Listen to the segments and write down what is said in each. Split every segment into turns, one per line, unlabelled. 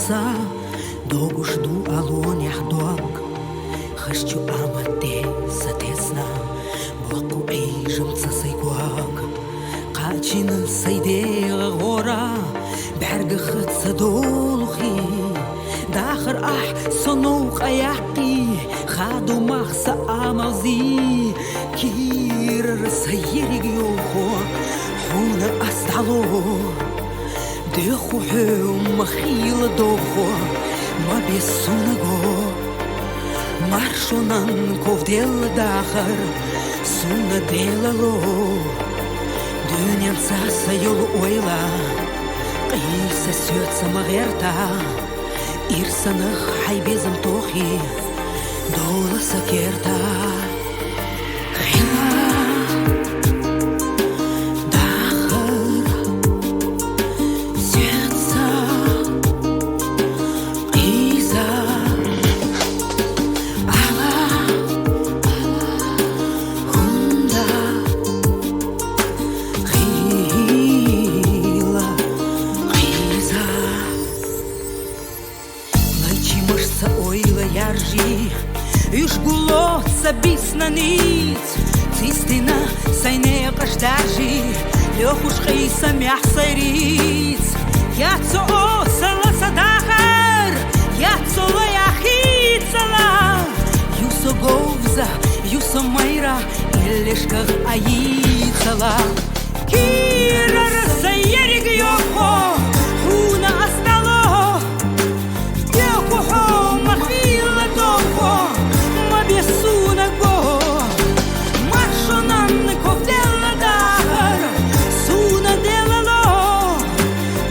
sa Dogu jdu alon yahdog Khashchu amate satesna Boku ejam tsasayguag Qachin sayde gora Berg khatsa dolukhi Dakhar sonuq ayaqi Khadu maqsa amazi Kir sayirig yoho Huna astalo Деху махила довго, ма безсунаго Маршунан ковдела дахар, суна делало Дөнен саса yol ойла, қиса сөтса мағерта Ирсанық хайбезім тохи, доласа керта Бисна ниц Цистина сайне каштажи Лёхуш хейса мяхсариц Яцо осала садахар Яцо лаяхицала Юсо говза, юсо майра Илешках аицала Кира расаериг йохо Хуна астало Дёхо махила дохо Безсуна го Маршонан ковдела дахар Суна делало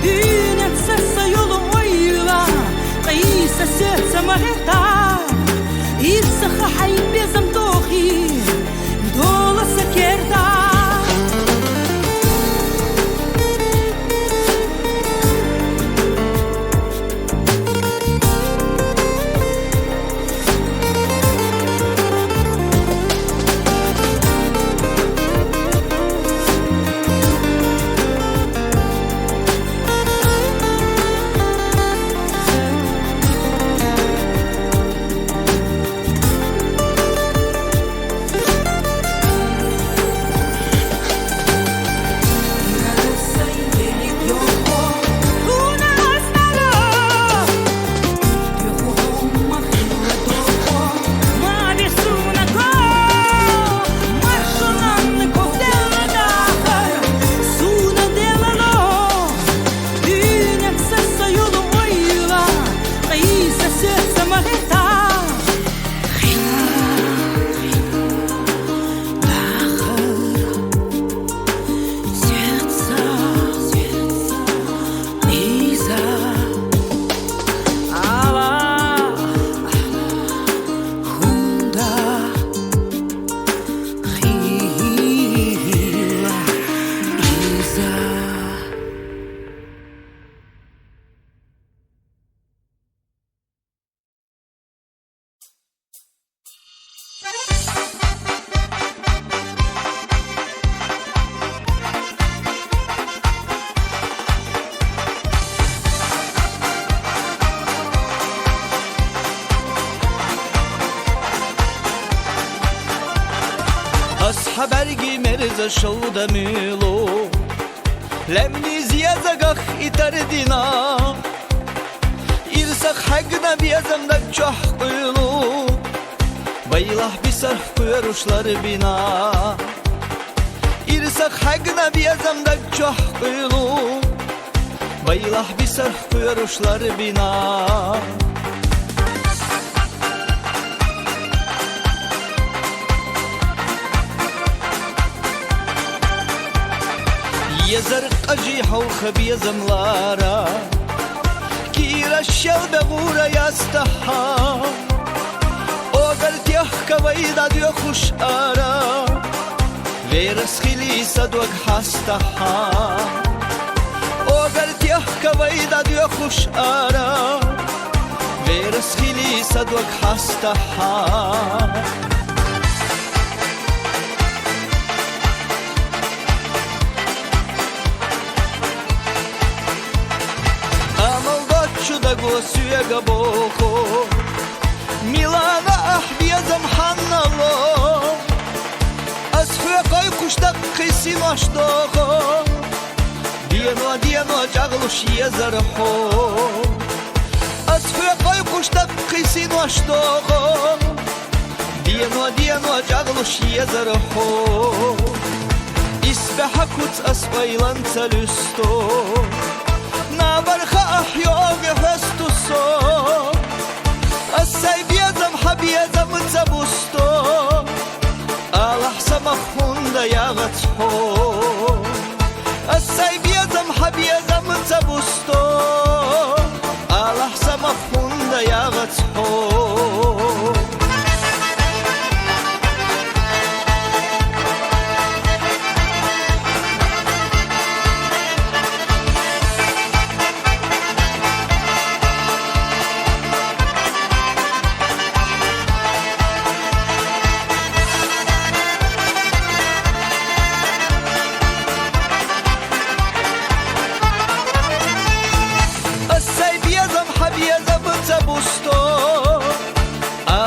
Дюнет сеса yolu ойла Қиса сердца мағерта Ирсаха хайбезам тохи Доласа керта
Habergi merza şovda milo Lemni ziyazagah itardina İrsak hagna biyazamda çah kuyulu Baylah bisarf kuyaruşlar bina İrsak hagna biyazamda çah kuyulu Baylah bisarf kuyaruşlar bina يزرق أجيحة وخبية زملارة كيرا الشلب غورة يستحى وقلت يحكى ويدا ديو خوش آرا غيرس خليسة دوك حاستحى وقلت يحكى ويدا ديو خوش آرا غيرس خليسة دوك حاستحى da gosuyega boko Milana ah biazam hannalo Az fıqay kuşta kısin aşdoko Dieno cağluş yazar ho Az fıqay kuşta kısin aşdoko Dieno cağluş yazar ho Isbeha kuts asbaylan çalüsto Nabarha ahyoge festuso Asay biyazam habiyazam zabusto Allah samahunda yağat ho Asay biyazam habiyazam zabusto Allah samahunda yağat ho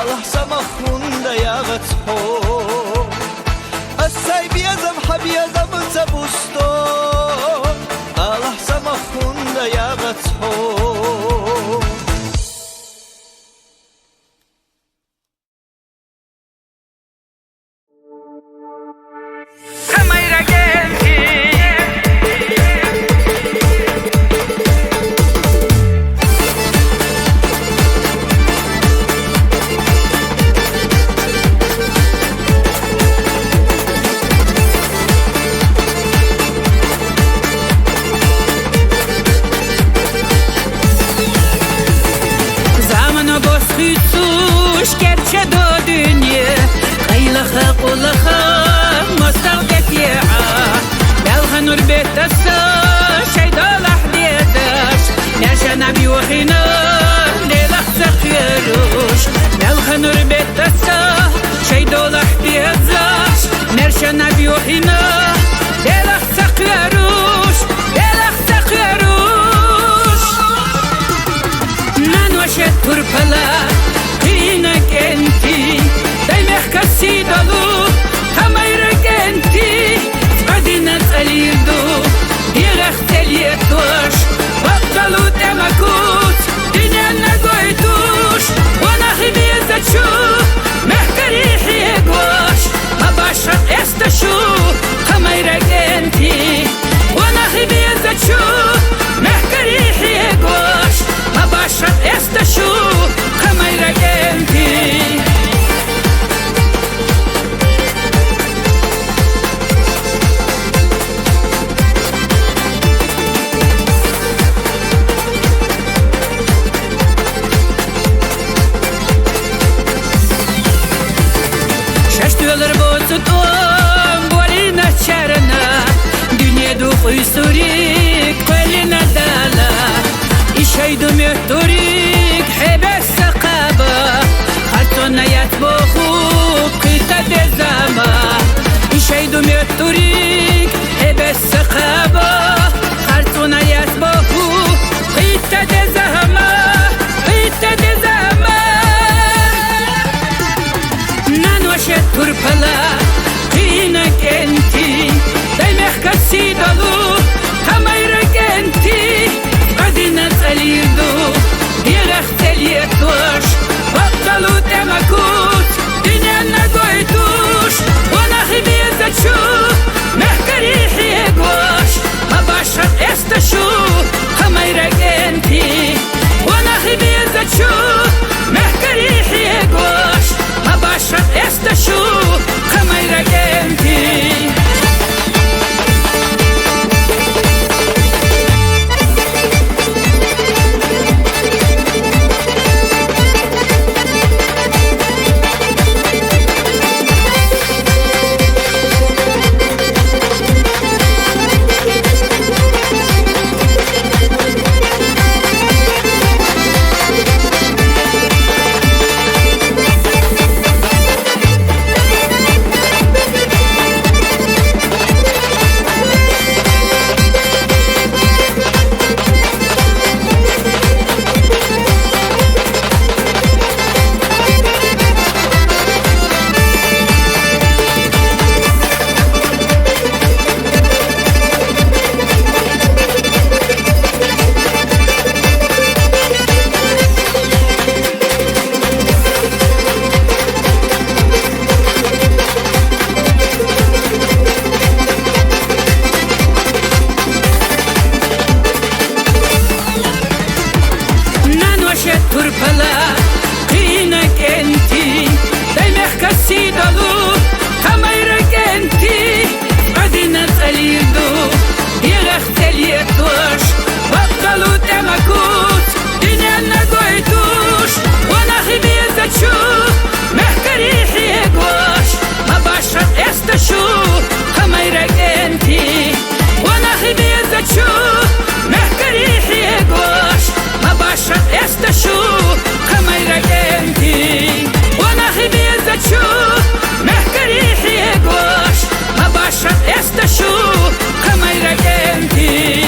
Allah samahunda yağat ho Asay biyazam habiyazam zabusto Allah samahunda yağat ho Kamayra geldi Хыцуш керче до дünye Кайлаха кулаха мосталгет яа Белха нурбетаса шайдалах дедаш Нешана бьюхина лелах захируш Белха нурбетаса шайдалах дедаш Нешана бьюхина лелах захируш Лелах захируш Нанваше турпала Kenti, dai mercasi dalu, kamayra kenti, adina salido, dirach telietosh, wabdalu temakut, dinana goitush, wana khibizachu, mehkari hiegwash, mabashat estashu, kamayra kenti, wana khibizachu, mehkari hiegwash, mabashat estashu, kamayra kenti. Uysurik kolina dala İşeydu mühturik hebes sakaba Kartona yat bohu kıta dezama İşeydu mühturik hebes sakaba Kartona yat bohu kıta dezama Kıta dezama Nanvaşet turpala kıyna kenti Dai mercasi dalu, kamayra kenti Adina salido, dirach telietosh Wabdalu temakut, dinana goitush Wana khibizachu, mehkari hiegwash Mabashat estashu, kamayra kenti Wana khibizachu, mehkari hiegwash Mabashat estashu, kamayra kenti
قينك انتي دايمح كسيدلو خميرك انتي بعدين تقليدو يغخ تليتوش بطلوا تمكوت دنيا نقويتوش وانا خبيزة شو محكري حيقوش ما بشرت استشو خميرك انتي وانا خبيزة شو محكري حيقوش ما بشرت استشو خميرك انتي وانا خبيزة شو محكري حيقوش ما بشرت استشو خميرك انتي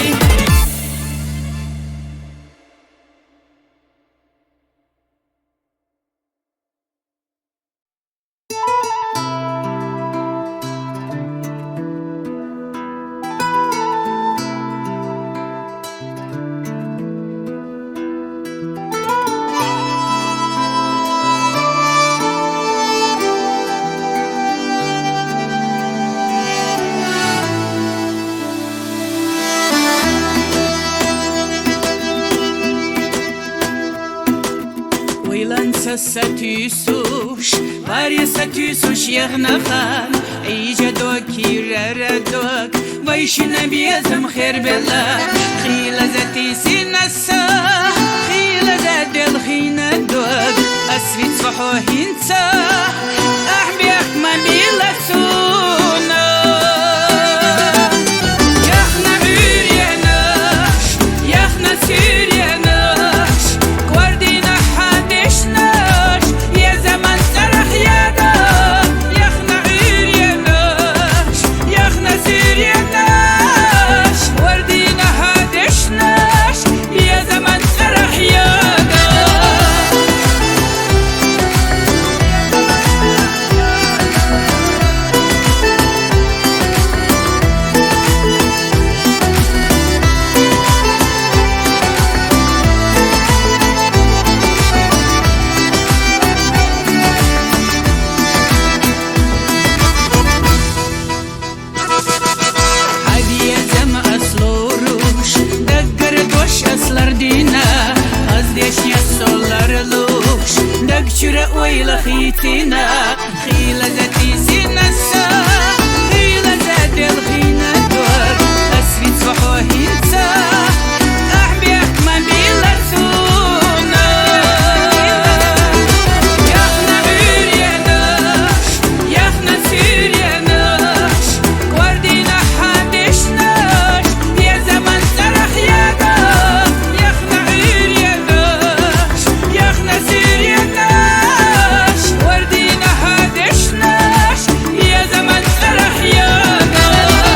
Satüsuş, bari satüsuş yağnahan İyice dök, yürere dök Vayşine biyazım herbela Khila zatisi nasa Khila zadel khina dök Asvit صحو hinsa Ahbi akma bila suna Yahna üryanaş, yahna süryanaş Kvardina hadişna شرق ويلا خيتنا خيلة ذاتي سنسا خيلة ذاتي الخينا دور أسفيت صحو هنسا أحبي أحمى بلا ثونا يخنا عرياناش يخنا سيرياناش كواردينا حادشناش يا زمن سرح يانا يخنا عرياناش يخنا سيرياناش وردينا هادشناش يا زمن سرح يانا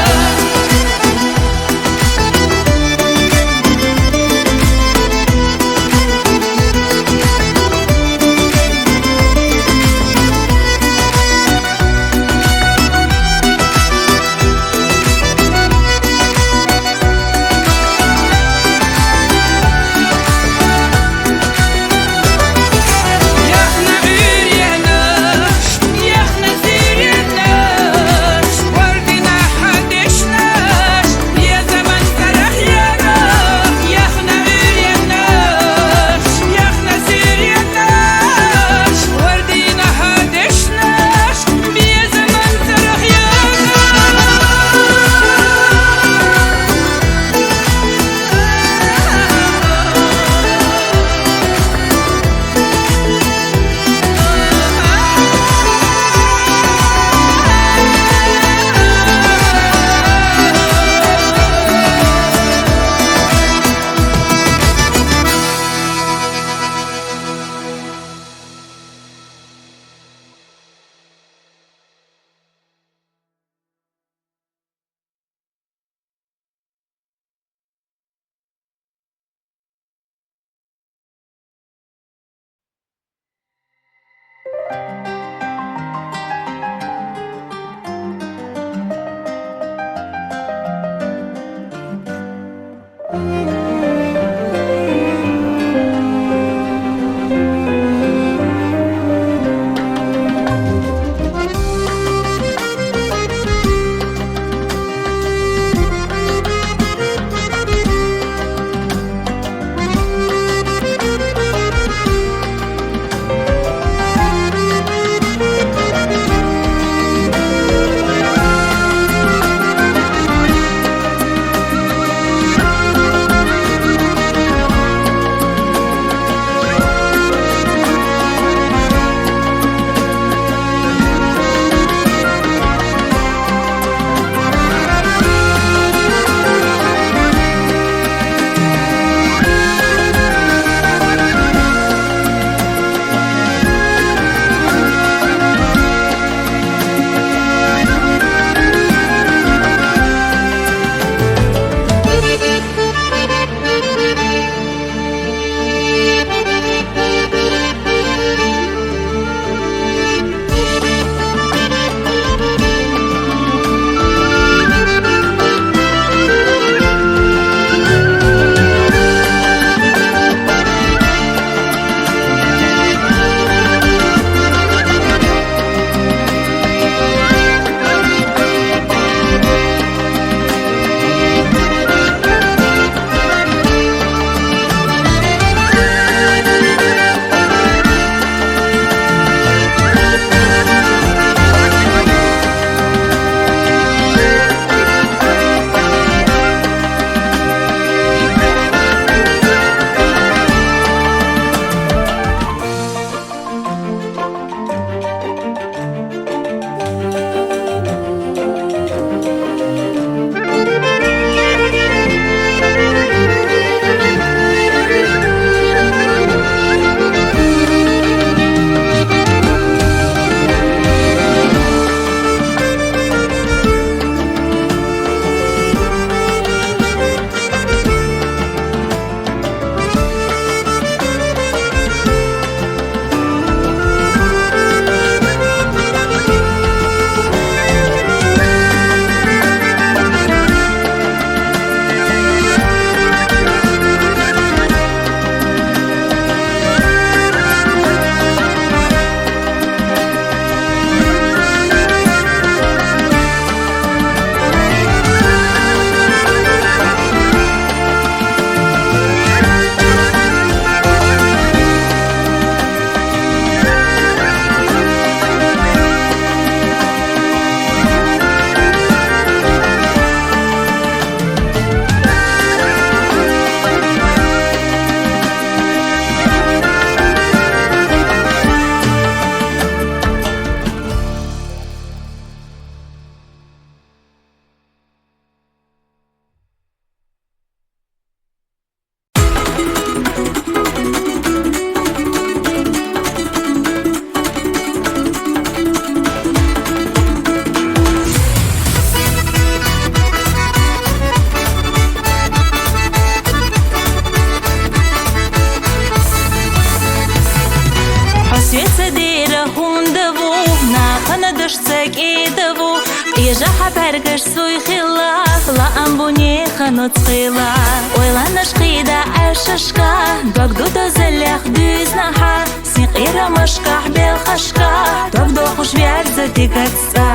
Свеца дейра хундаву Нахана дышцак идаву Ежа хабаргаш суй хила Ла амбуне ханот схила Ойланаш қида ашашка Догдуда залях дюзнаха Сниқира машках бел хашка Догдо хуш вярза тикатса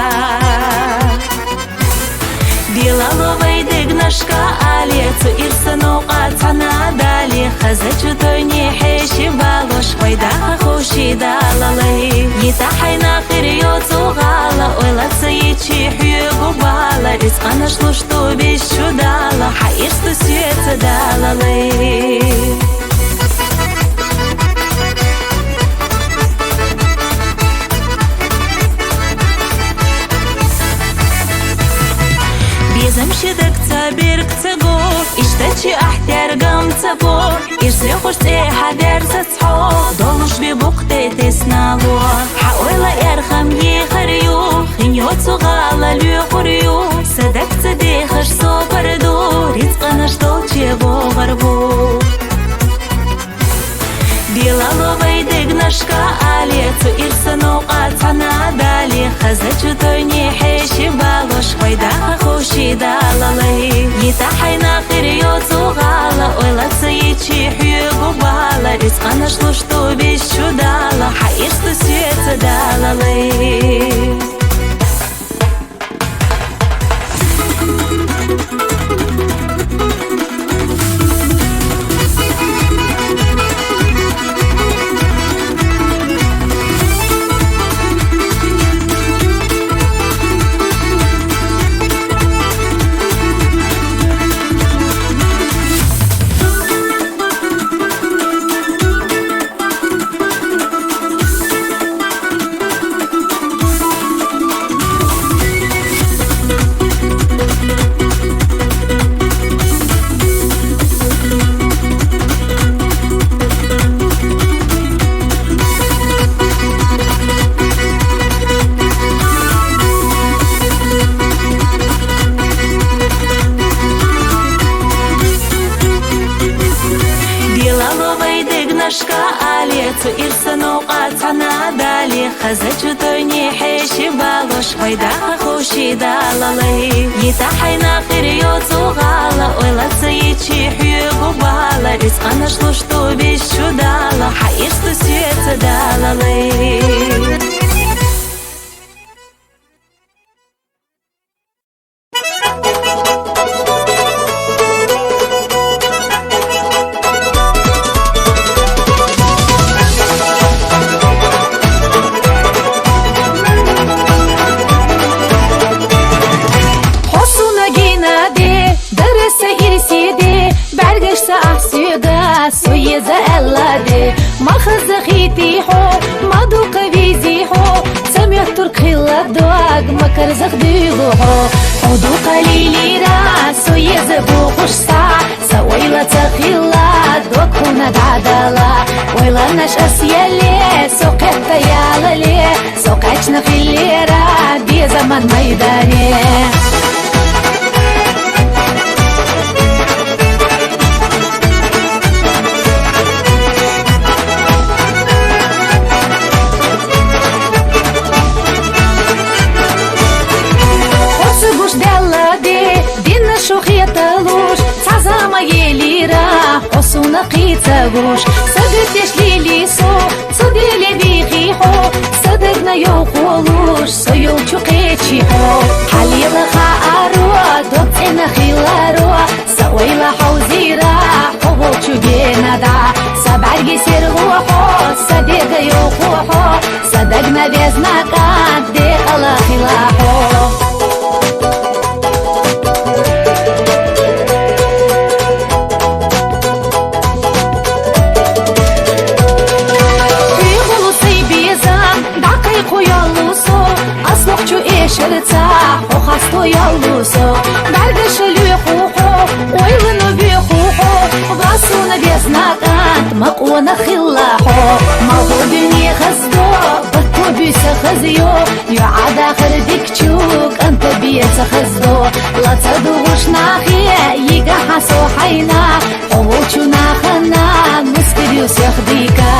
Дилаловай дегнашка алецу ирсану qatana dali Khazaju toyni heshi balosh Вайдаха хуши далалай Yitahayna khiryotu gala Ойlatsa yichi hyugu bala Rizqana shlushtu bishu dala Hayishtu свеца далалай Замшидак цабирк цагу Иштачи ахтяр гам цабу Ирси хушти хадер цацху Долуш би буqti tisnalu Haoyla erkham yikharyu Khinyotsu gala lyuquryu Sadak цади khash sopardu Rizqanash dolchi bogarbu Дилаловай дегнашка алецу ирсану qatana dali Khazaju toyni heshi balosh Вайдаха хуши далалай Yitahayna khiryotu gala Ойlatsa yichi hyugu bala Rizqana shlushtu bishu dala Hayishtu свеца далалай алецу ирсану qatana dali Khazaju toyni heshi balosh Вайдаха хуши далалай Yitahayna khiryotu gala Ойlatsa yichi hyugu bala Rizqana shlushtu bishu dala Hayishtu свеца далалай Суеза эллади Махаза хити хо Мадука визи хо Самят туркхила дуаг Макар захдигу хо Уду qalilira Суеза бухушса Сауайла цахила Дуаг хуна дадала Ойла наш асьяле Соқетта ялале Соқачна хиллера Безаман майдане Цазама елира, осуна қицагуш Садыктеш лилисо, цудиле бихихо Садыгна йохолуш, сойол чуқечихо Халила хааруа, доцена хиларуа Сауайла хаузира, ховол чугенада Сабарги сергухо, садега йохохо Садыгна безнакат, дехала хилахо Шерца, хохасто ялусо, Бардыш люхухо, ойлыну бихухо, Васуна безнакат, макуна хиллахо, Малу дюни хаздо, бату бюса хазьё, Юада хардикчук, анта бьеца хаздо, Лацаду гушнахе, Ига хасо хайна, Оволчу нахана, Мускирюс яхдика.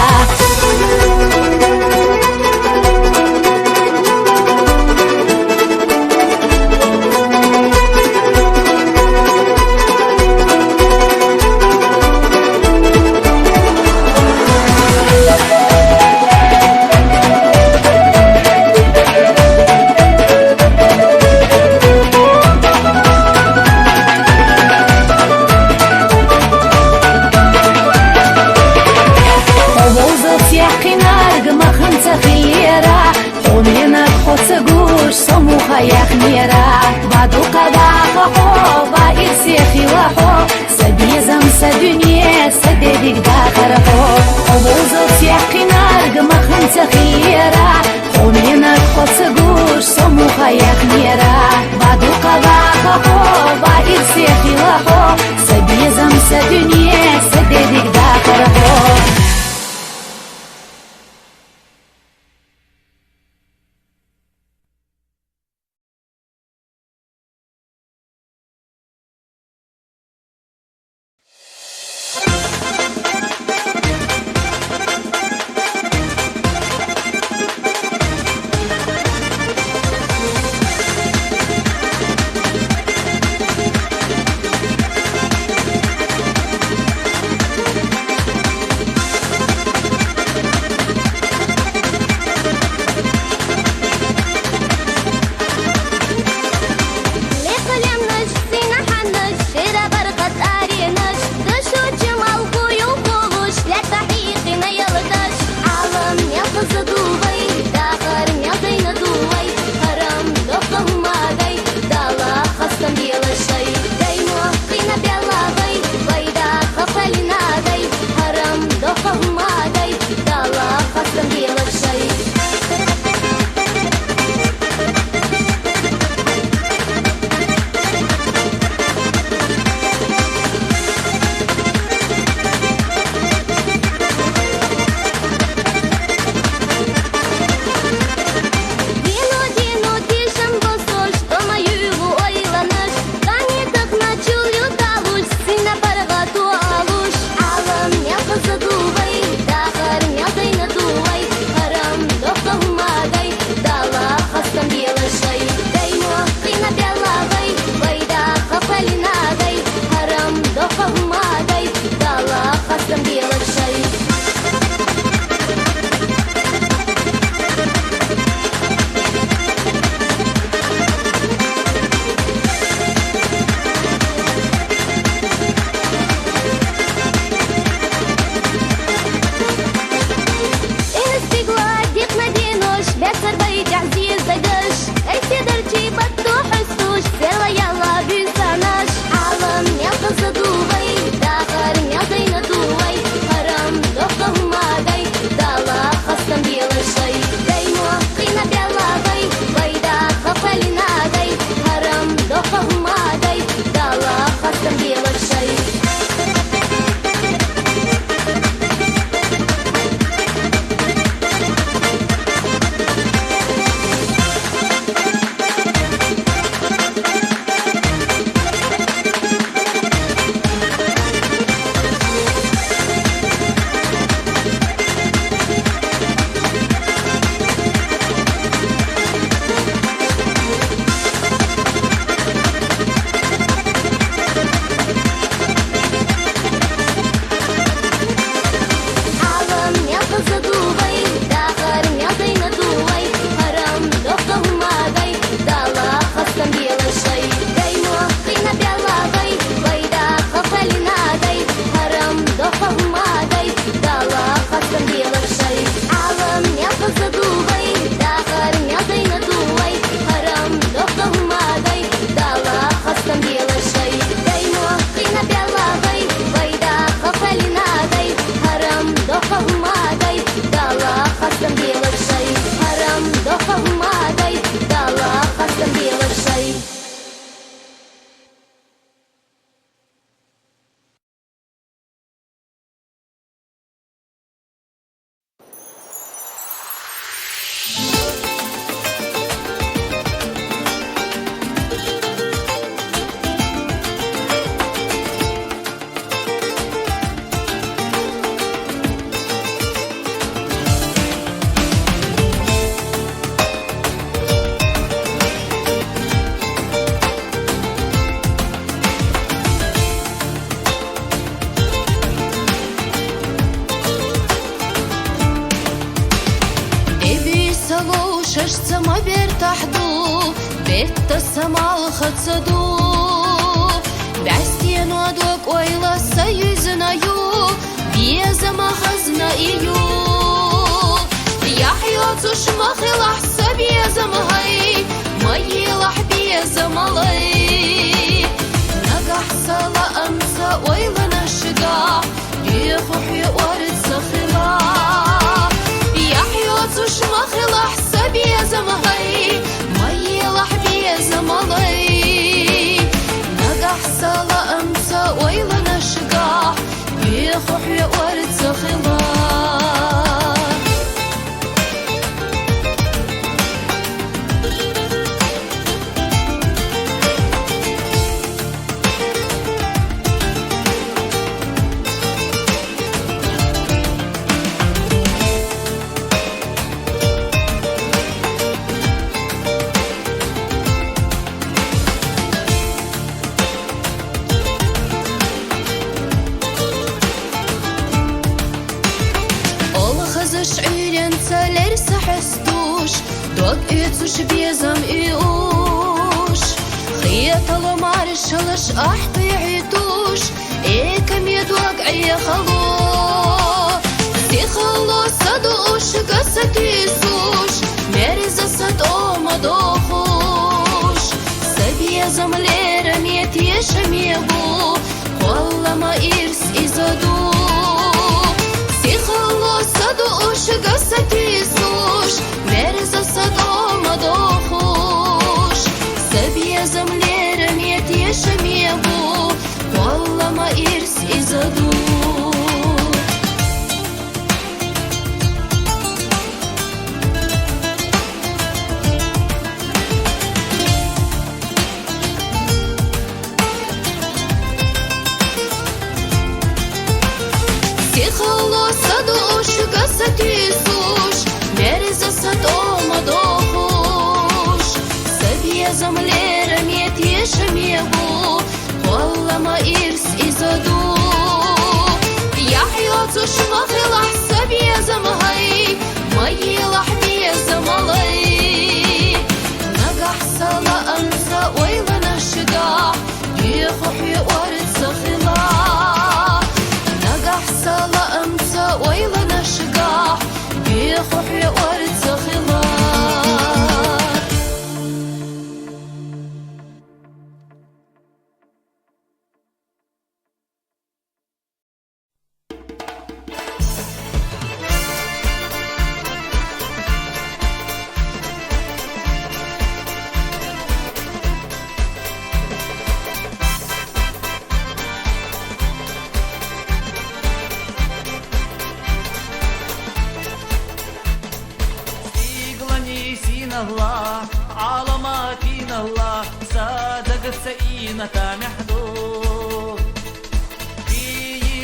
شش سما بيرتحدو بيت السما ختصدو بعستين ودوك ويلا سيزنا يو بيزما خزنا إيو يحيى تشما خلح سبيزما هاي ما يلح بيزما لي نجح سلا أمسى ويلا نشجع يخوحي ورد سخلا يحيى تشما خلح سبيزما هاي ما يلح بيزما لي نجح سلا أمسى ويلا نشجع يخوحي ورد سخلا دوك اتسوش بيزم ايوش خيط المارشلش احطي عيدوش كم يدوك عي خلو تخلو صدوش قصتيسوش مرز صدو مدوخوش سبيزم ليرم يتيشم يبو والله ما إرس إزادو تخلو صدوش قصتيسوش مرز صدو مدوخوش سبيزم ليرم يتيشم يبو والله ما إرس إزادو تخلو صدوش قصتيسوش مرز صدو مدوخوش سبيزم ليرم يتيشم يبو والله ما إرس إزادو يحيى تشما خلح سبيزم هاي ما يلح بيزم لي نجح سلا أنسى ويلا نشجع يخوحي ورد سخلا نجح سلا أنسى ويلا نشجع يخوحي ورد سخلا
الله عالماتين الله صادق سئينة محدود في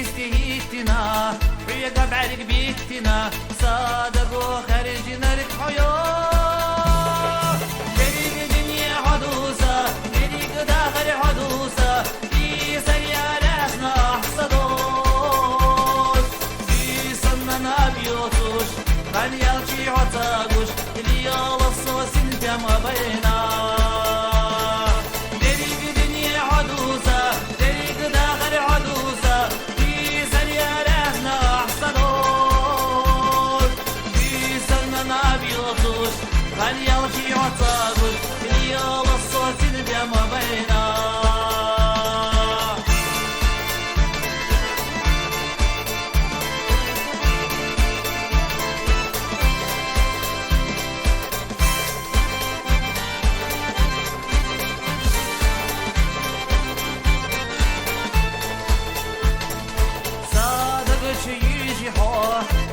يستهيتنا في قبعرك بيتنا صادق وخرجنا لك حياة دريق دنيا حدوثة دريق داخل حدوثة في سياراتنا حصدوش في صننا بيوتوش فليالشي عطاقوش اليوم الصوص انت ما بينا دريق دنيا حدوثة دريق داخل حدوثة في سياراتنا حصدوش في صننا بيوتوش فليالشي عطاقوش اليوم الصوص انت ما بينا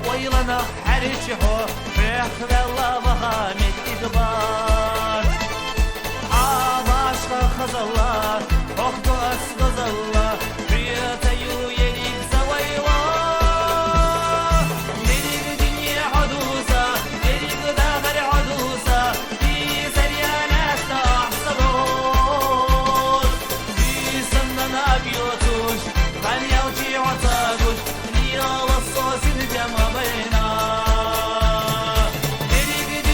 ويلنا حرشحو في خذلا بخامك إكبار عاشق خزلا حقو أسغزلا ريتيو يليك زويوا دريق دنيا حدوثة دريق داخل حدوثة في سرياناتنا حصدوش في سننا بيوتوش فليوشي عطاقوش اليوم الصوص الجمع بينا دريق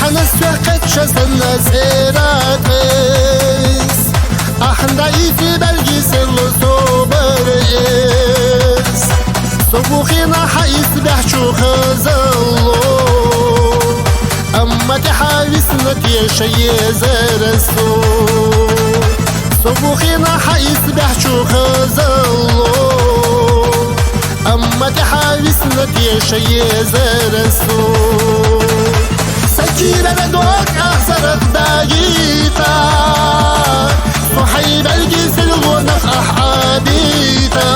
حنس وقت شزن زيراتس أحنا إيدي بلجيس الصبرس صبوخينا حيث بحشو خزلو أما تحاوسنا تيشي زرسو صبوخينا حيث بحشو خزلو أما تحاوسنا تيشي زرسو سكينة بدوك أخسرت باقيتا صحيب الجيس الغنق أحابيتا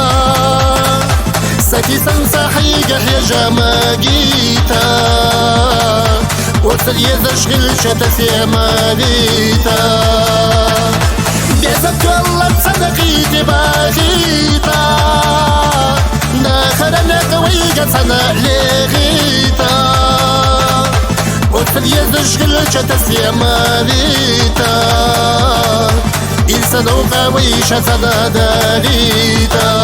سكي سنساحي يا جماجيتا وصل يزشغل شتس يا ماليتا بيزبك الله تصدقيتي باغيتا ناخرنا قويقة صنع لغيتا وصل يزشغل شتس يا ماليتا إنسان وقويشة صنع داريتا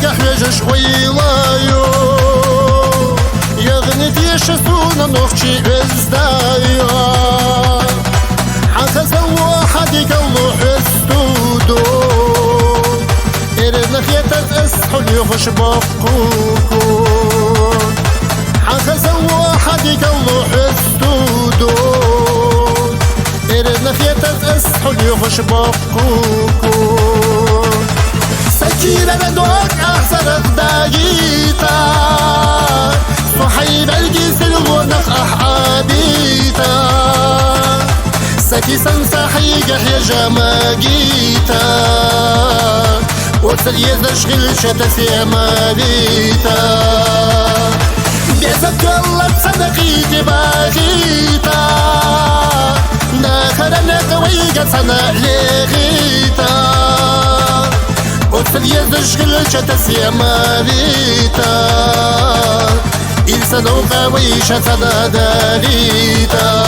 قحوة شويلايو يغني تيشسونا نوخشي ازدايو حخز الواحد يقلو حستودو إرنا خياتت اسحل يخش بقوكو حخز الواحد يقلو حستودو إرنا خياتت اسحل يخش بقوكو سكينة بدوك أحسرت باقيتا صحيب الجيس الغنق أحابيتا سكي سنساحي يا جماجيتا وصل يزشغل شتس يا ماليتا بيزبك الله تصدقيتي باغيتا ناخرنا قويقة صنع لغيتا وصل يزشغل شتس يا ماليتا إنسان وقويشة صنع داريتا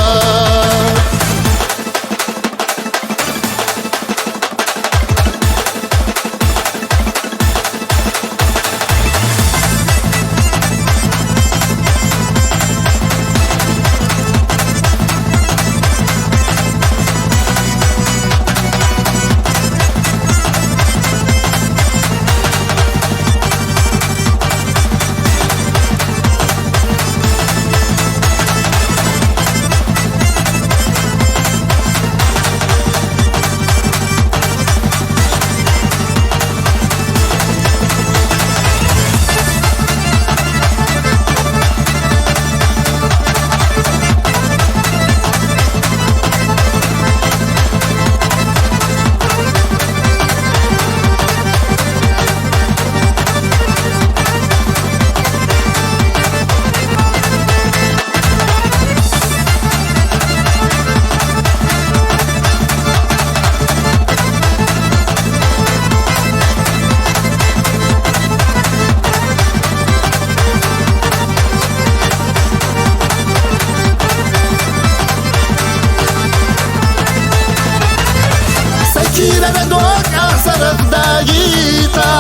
بدوك أخسرت باقيتا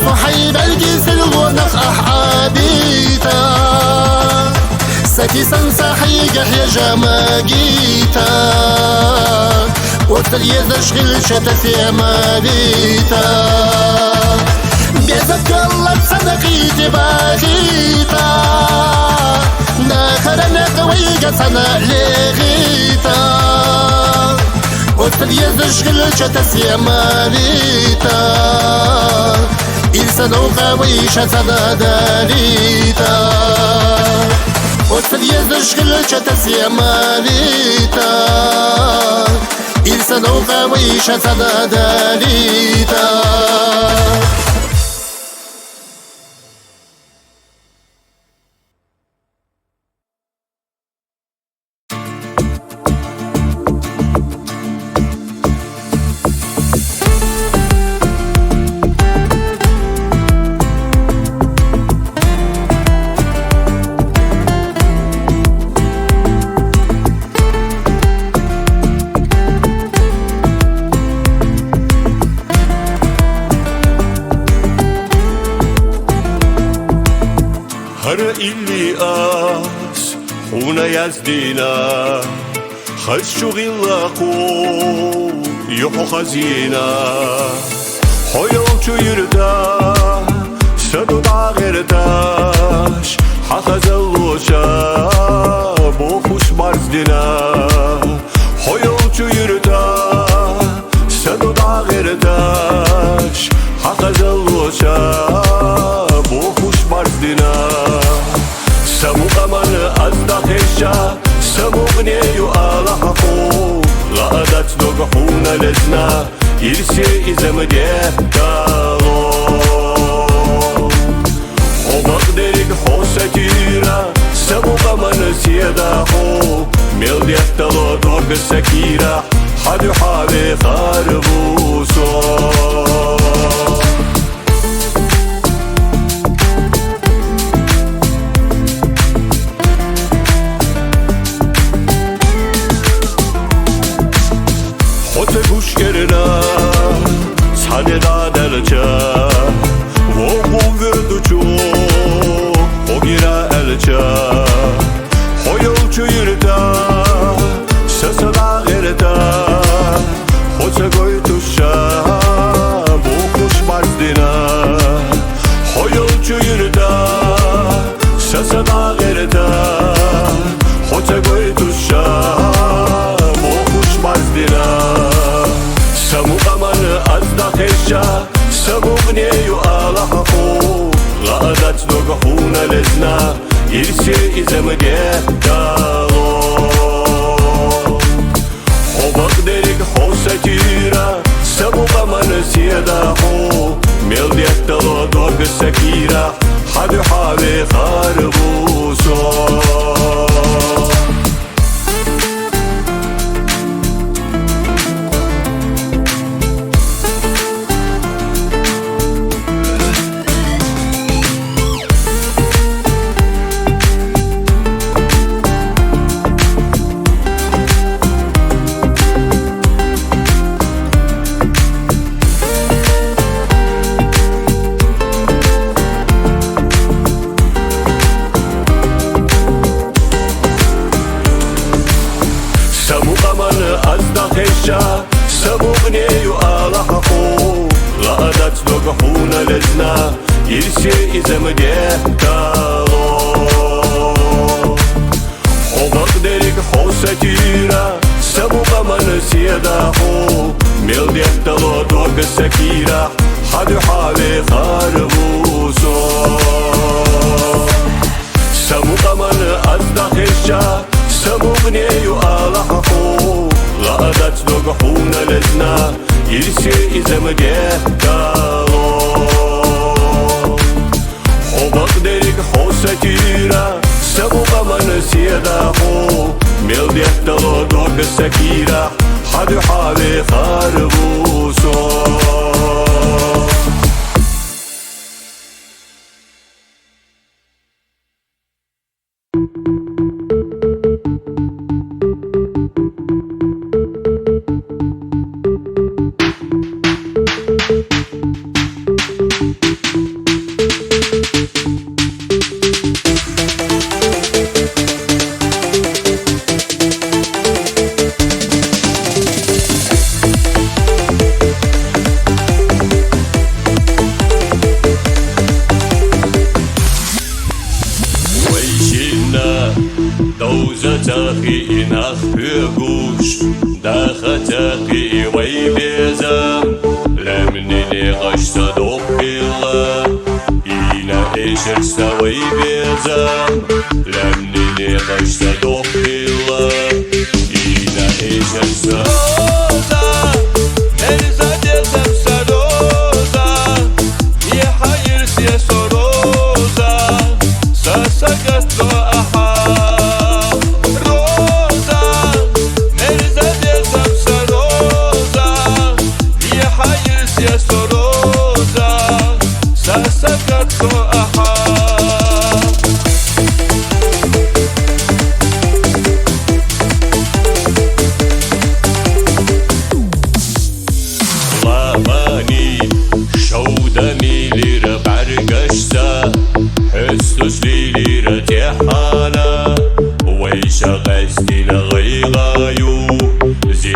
صحيب الجيس الغنق أحابيتا سكي سنساحي يا جماجيتا وصل يزشغل شتس يا ماليتا بيزبك الله تصدقيتي باغيتا ناخرنا قويقة صنع لغيتا وصل يزشغل شتس يا ماليتا إنسان وقويشة صنع داريتا وصل يزشغل شتس يا ماليتا вишаться до літа.
هر إلي آس خونا يزدينا خشوغ اللاقو يحو خزينا حيوچو يردا سدو داغرداش حخز اللوشا بوخوش مرزدنا حيوچو يردا سدو داغرداش حخز اللوشا بوخوش مرزدنا سموق من أزدا خشا سموق نيو آلحقو لا أدت نقحونا لزنا يرسي إزم ديكالو حبق دريك حوستيرا سموق من سيداحو ميل ديكتالو دورق السكيرا حدو حابي خاربوسو Guşkerina sane da delça o kuvvetuçu o gira elça hoyolçu yürüta sesala gereta hoca goytuşa bu kuş mazdina hoyolçu yürüta sesala gereta hoca goytuşa bu kuş mazdina سموق من أزدا خشا سموق نيو آلحقو غادت نقحونا لزنا يرسي إزم ديكالو حبق دريك حوستيرا سموق من سيداحو ميل ديكتالو دورق السكيرا حدو حابي خاربوسو سموق نيو آلحقو غادت نقحونا لزنا يرسي إزم ديكالو حبق دريك حوستيرا سموق من سيداحو ميل ديكتالو دورق السكيرا حدو حابي خاربوسو سموق من أزدا خشا سموق نيو آلحقو غادت نقحونا لزنا يرسي إزم ديكالو حبق دريك حوستيرا سموق من سيداحو ميل ديكتالو دورق السكيرا حدو حابي خاربوسو تاخي إنخ بيقوش داخا تاخي ويبيزم لمني غش صدوق الله إينا إيشر سوي بيزم لمني غش صدوق الله إينا إيشر سوي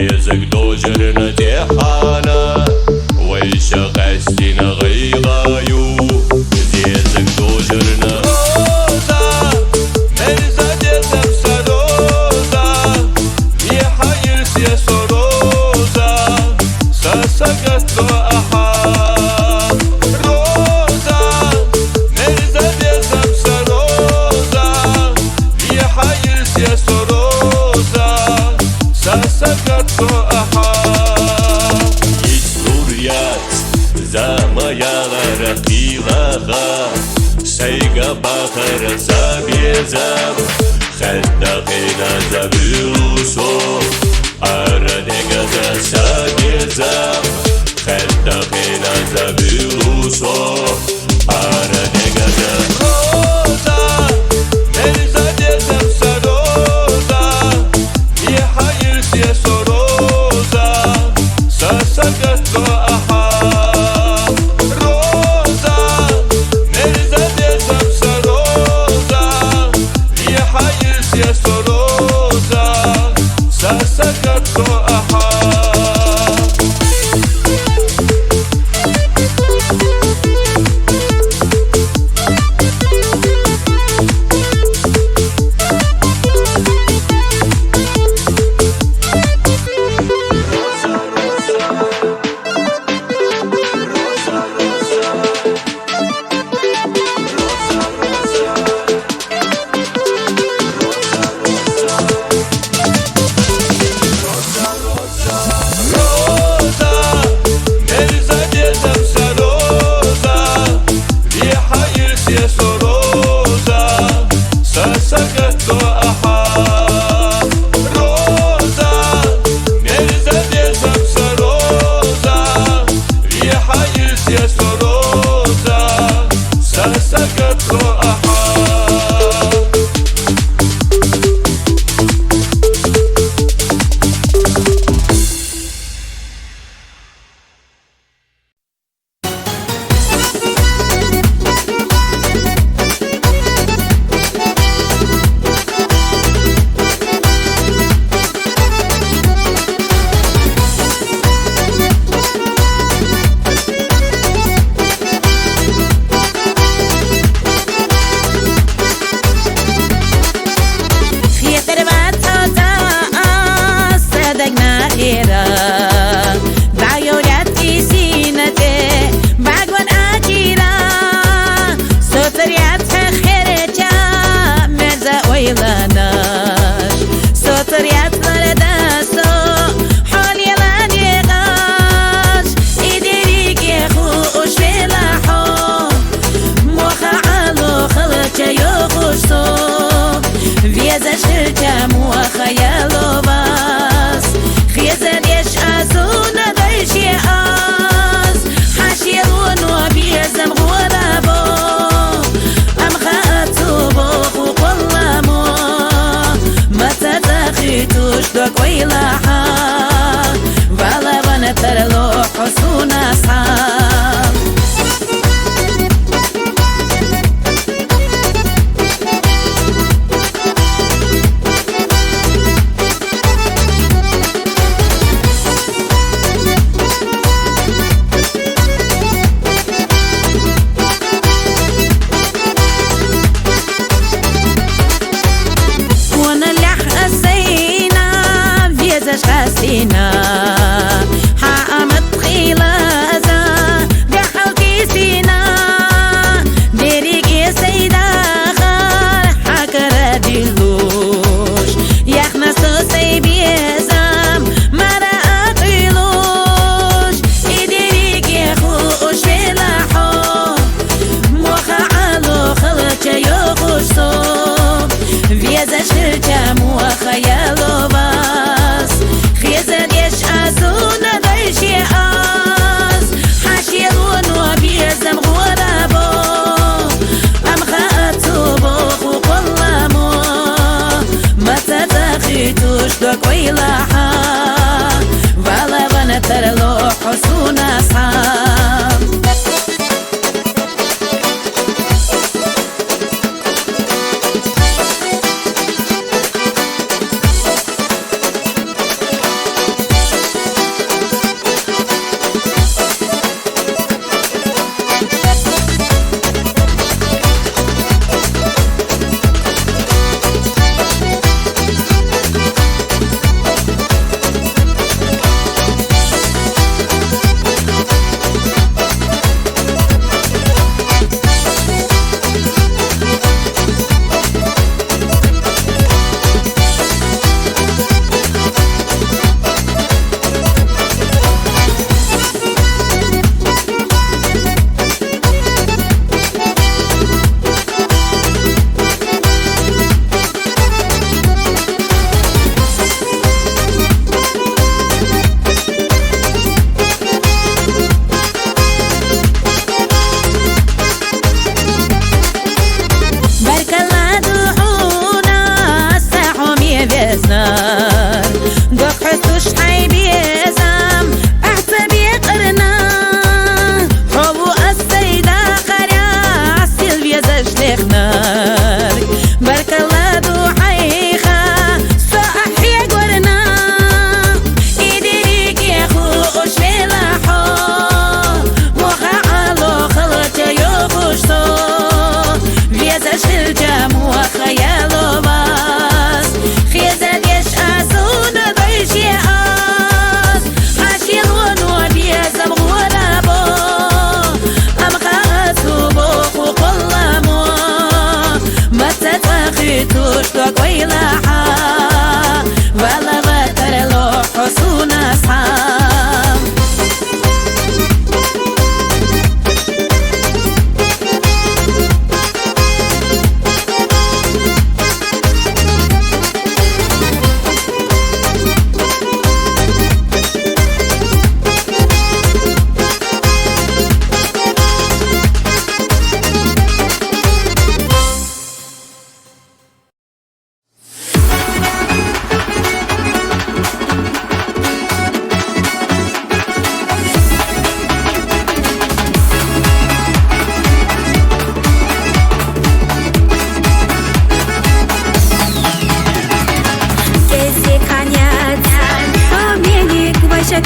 بيزك دوجرنا تحانا ويش قسينا غيغايو بيزك دوجرنا
روزا مرزا ديزم سروزا في حير سيسو روزا ساسقت أحا روزا مرزا ديزم سروزا في حير سيسو روزا ساسقت أحا
يسوريات زامايا رقيغاغا سيغا باخر زابيزام خدقنا زبيوسو أردقا سابيزام خدقنا زبيوسو أردقا
روزا مرزا ديزم سروزا في حير سيسو روزا ساسقت أحا روزا مرزا ديزم سروزا في حير سيسو روزا ساسقت أحا روزا مرزا ديزم سروزا في حير سيسو روزا ساسقت أحا روزا مرزا ديزم سروزا في حير سيسو روزا ساسقت أحا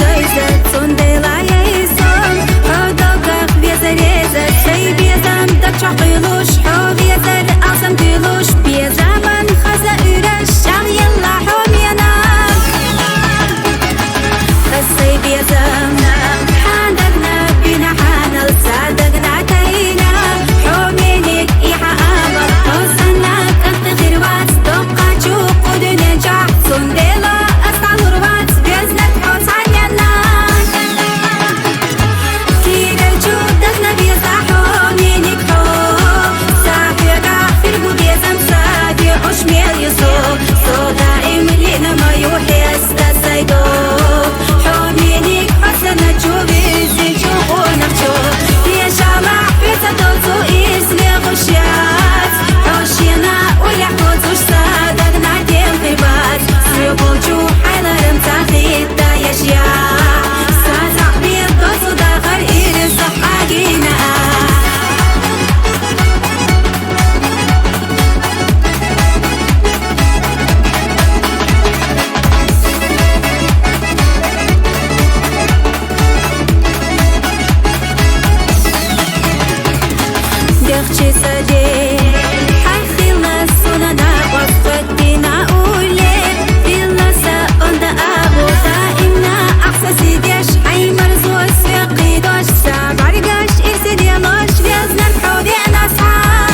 гайзет, сундела яйсон, ходогах безрезет, сей безам так чахилуш, хо безер асам тилуш, безаман хаза үреш, шам елла хом янак. Сей безам, хандагна бина ханал, садагна тайна, حومينك إيحا آبا حسنك أفتخر واتس تبقى تشوف ودنيا جاح سندلا أسعى الغروات بيزنك حوس عنينا كيدا تشوف دخنا بيزا حومينك حوم سافر غافر بيزم سادي عش ميل يصوب صودا إملينا ما يوحي أستسيدوب حومينك حسنة تشوف إزي تشوفونا تشوف يا شامع بيزا دوزو إزمي غشيات حوشينا ولحوز وش صادقنا ديم خيبات سيبول جو حيلا رمتاخي دا يشياع سازع بيض دوزو داخر إيرس صفقاقينا دخشي سدي حخيلنا سننا وصفتنا أولي فيلنا سأندا أبو دائمنا أحساسي ديش حي مرزوس في قيدوش سابع رقاش إرسي ديالوش بيزنا الحودينا صحاب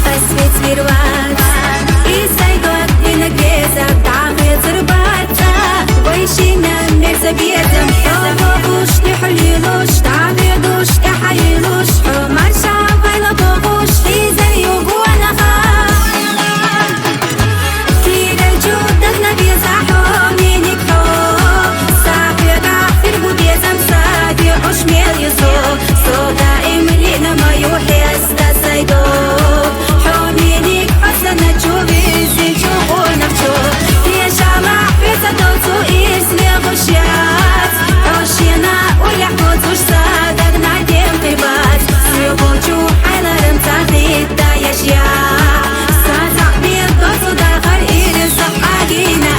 أسفيت بيروات إيسايدوات لنقيزة تعاقي زرباتا ويشينا مرزا بيزم حوضوش لحليلوش تعبيدوش تحيلوش حمار شعب هيلا بغوش إيزا يوغوانا خاب كيدا الجود دخنا بيزا حومينك حوم صافي غافر بو بيزم سادي عش ميل يصوب صودا إملينا ما يوحي أستسيدوب حومينك حسنة تشوف إزي تشوفونا تشوف يا شامع بيزا دوزو إزمي غشيات حوشينا ولحوز وش صادقنا ديم خيبات سيبول جو حيلا رمتاخي دا يشياع سازع بيض دوزو داخر إيرس صفقاقينا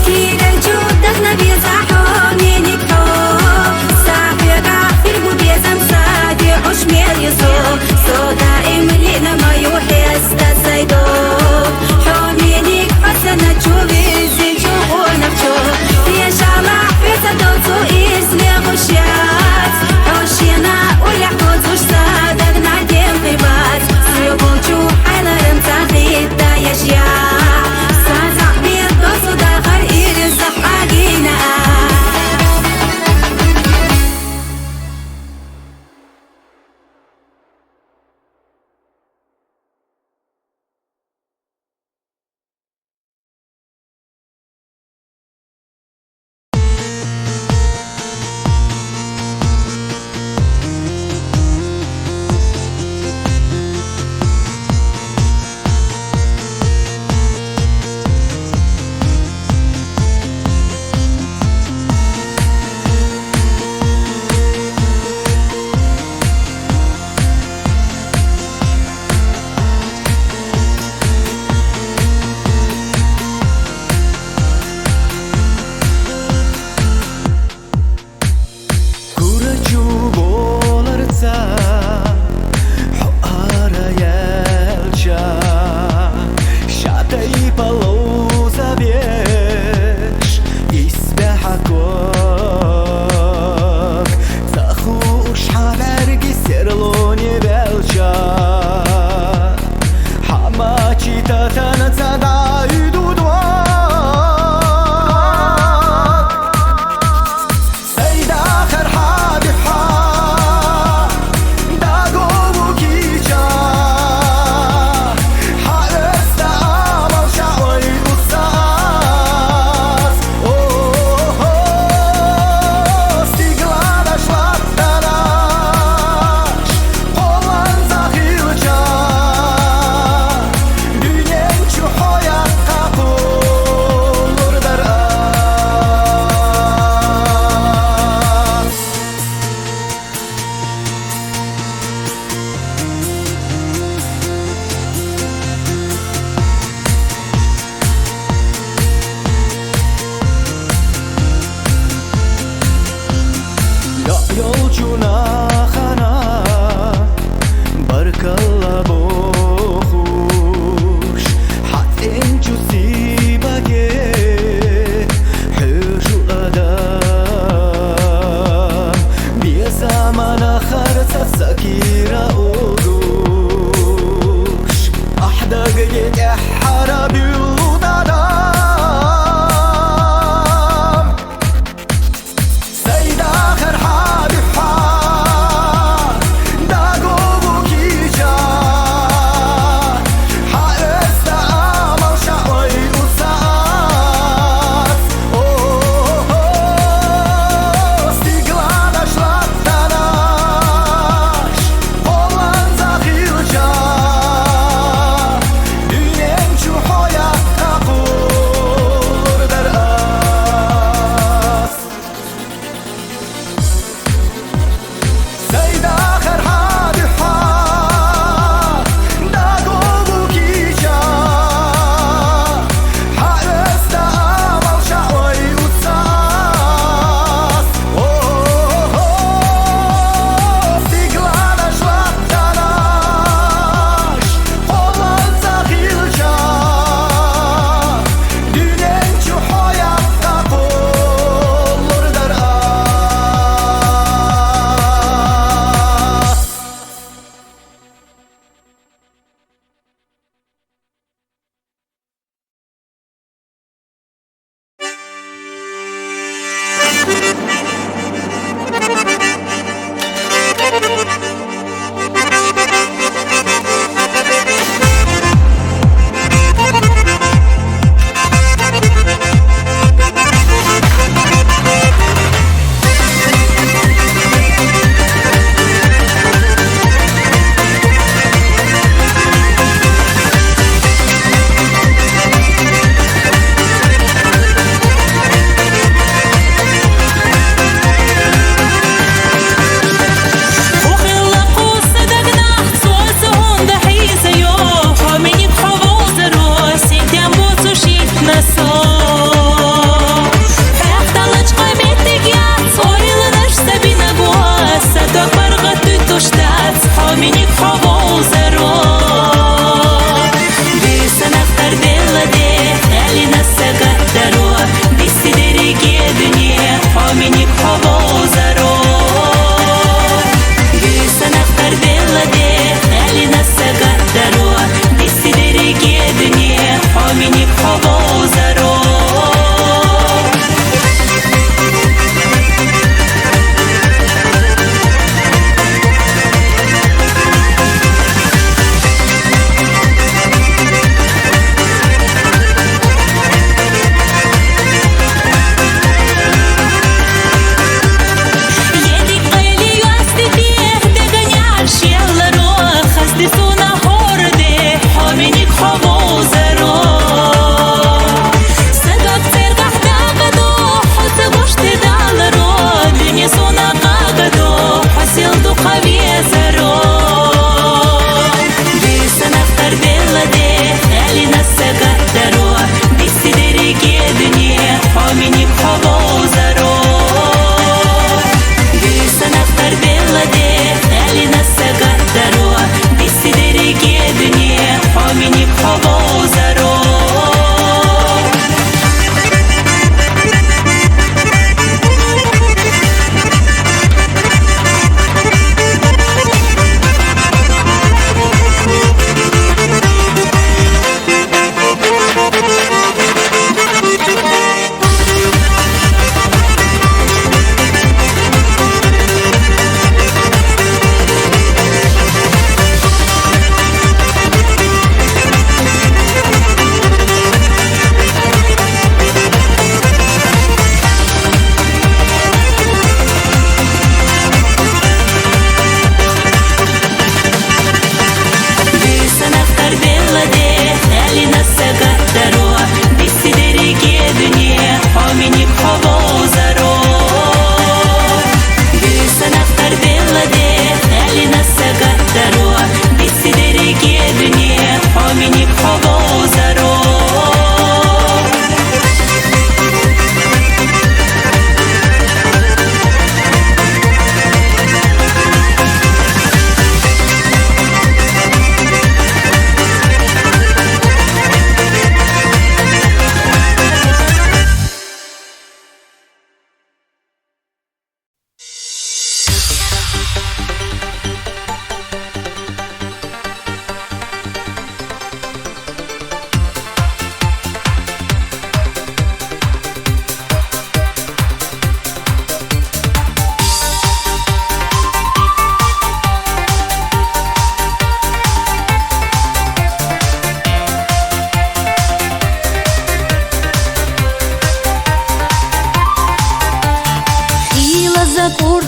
كيدا الجود دخنا بيزا حومينك حوم صافي غافر بو بيزم سادي عش ميل يصوب صودا إملينا ما يوحي أستسيدوب حومينك حسنة تشوف إزي تشوفونا تشوف يا شامع بيزا دوزو إزمي غشيات حوشينا ولحوز وش صادقنا ديم خيبات سيبول جو حيلا رمتاخي دا يشياع سازع بيض دوزو داخر إيرس صفقاقينا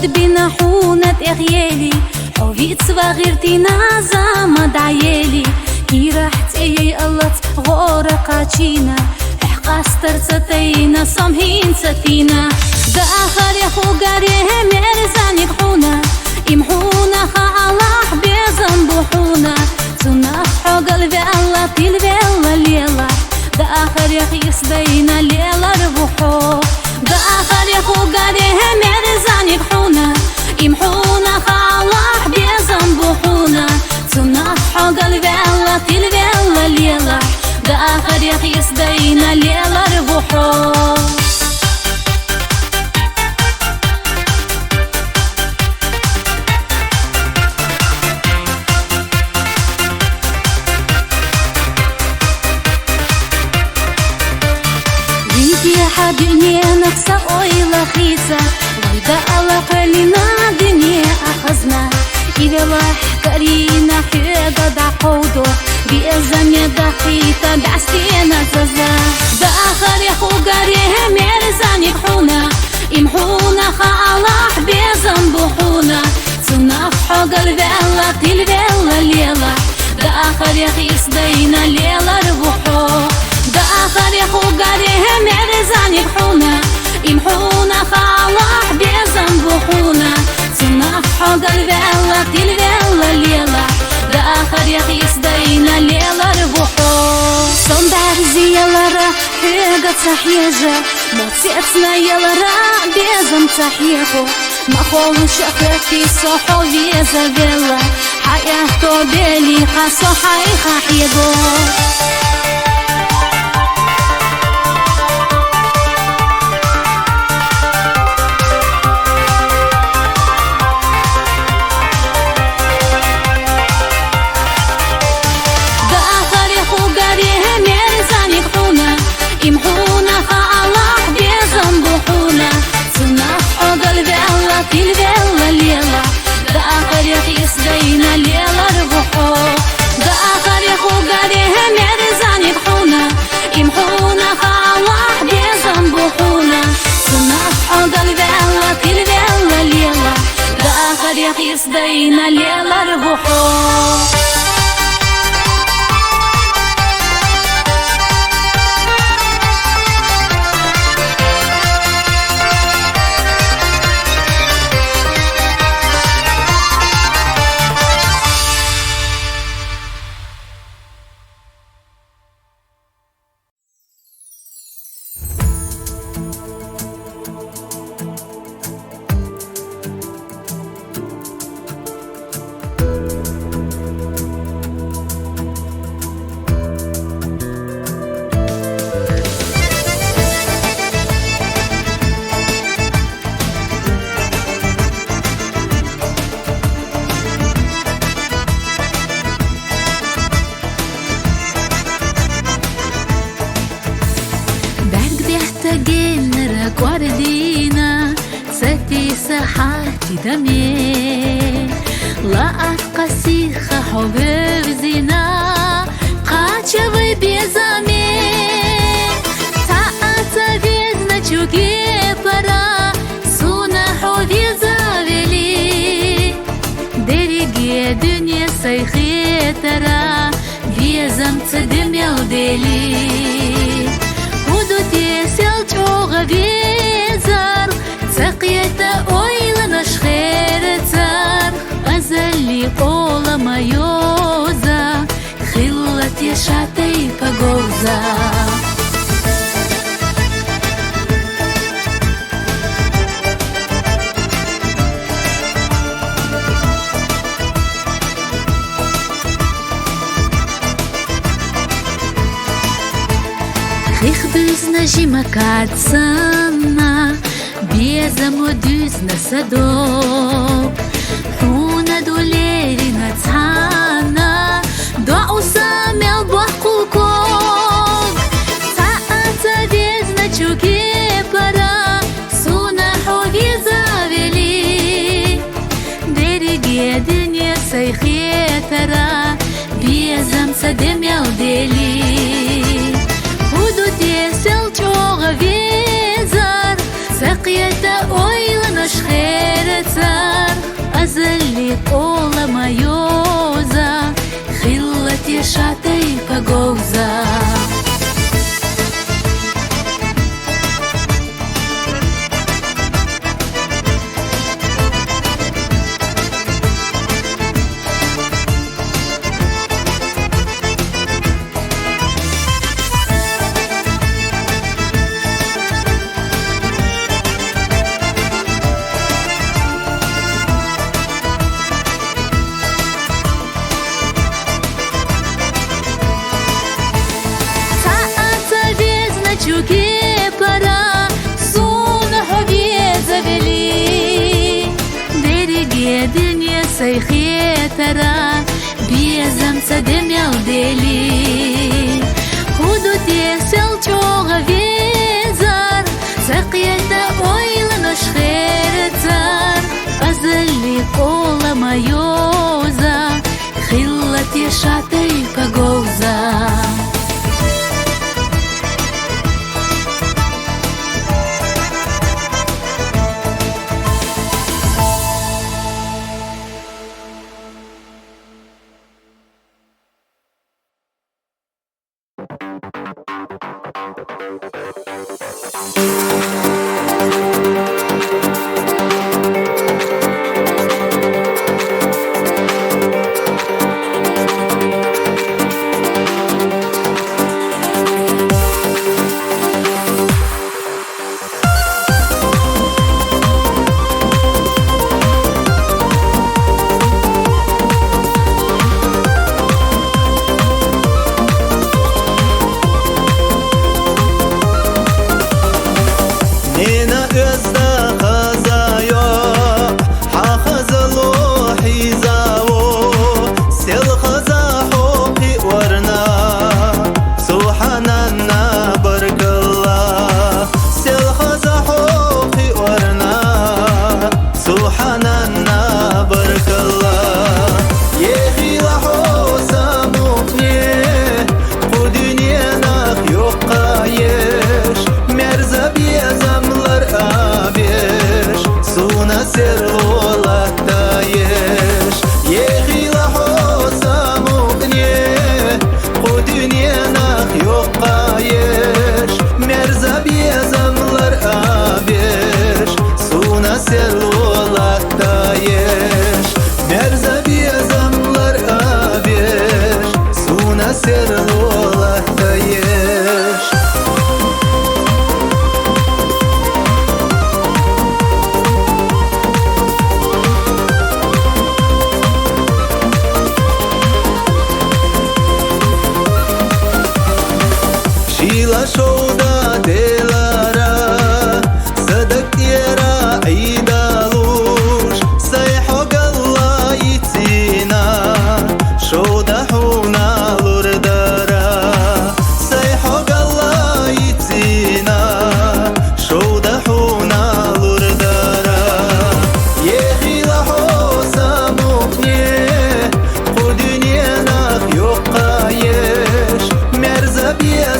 بينا حونة اغيالي حوفيت صغيرتنا زامد عيالي كي رحت ايي قلت غورقاتينا احقاستر ستينا صمهين ستينا دا آخر يا خوغاري مرزاني بحونا يمحونا خالح بيزنبوحونا تنحو قلبي الله تلبي الله ليلا دا آخر يا خيس دينا ليلا ربوحو دا آخر يا خوغاري مرزاني بحونا يمحونا خالح بيزنبوحونا تنحو قلبي الله تلبي الله ليلا دا آخر يا خيس دينا ليلا ربوحو دنيا نفسها اويلا خيسة ويدا الله قلنا دنيا اخذنا إذا الله كرينا حيقا دا قودو بإزم يدا خيطة بعستينا تزا دا آخر يا خوغاري مرزاني بحونا يمحونا خالح بإزم بحونا تنفحو قلبي الله تلبي الله ليلا دا آخر يا خيس دينا ليلا ربوحو دا آخر يا خوغاري مرزاني بحونا يمحونا خالح بيزنبوحونا تنفحو قلبي الله تلبي الله ليلا دا آخر يا خيس دينا ليلا ربوحو صندار زي يلارا حيقا تحيجا موتيتنا يلارا بيزن تحيخو ما خولو شخرتي صحو بيزا بيلا حياتو بيلي خاصو حيخا حيقو يمحونا خالح بيزنبوحونا تنفحو قلبي الله تلبي الله ليلا دا آخر يا خيس دينا ليلا ربوحو دا آخر يا خوغاري مرزاني بحونا يمحونا خالح بيزنبوحونا تنفحو قلبي الله تلبي الله ليلا دا آخر يا خيس دينا ليلا ربوحو guardina ستي ساحاتي دمي لا أتقسي حبيب زنا قاتشوي بيزامي تاعتا بيزنا تشوكي برا سونا حودي زاولي دريقي دنيا سيخي ترى بيزم تدمي ودلي ودوتي سلجوغ بيزار سقيت اويلنا شخير تار غزلي قول ما يوزا خلت يشاتي فقوزا خبزنا جيما كاتسنا بيزم ودوزنا سدو حونا دوليرنا تحانا دعو سامي البحقوكم ساعتا بيزنا تشوكي برا سونا حولي زاولي دريقي دنيا سيخي ترى بيزم سدم يودلي سقيت اويلنا شخيرتا погоуза. Чуки пора, сунахове завели. Береге дыне сайхетара, безам садемял дели. Худуте селчога везар, сақьята ойланыш херцар. Азали кола майоза, хиллати шатай погоуза.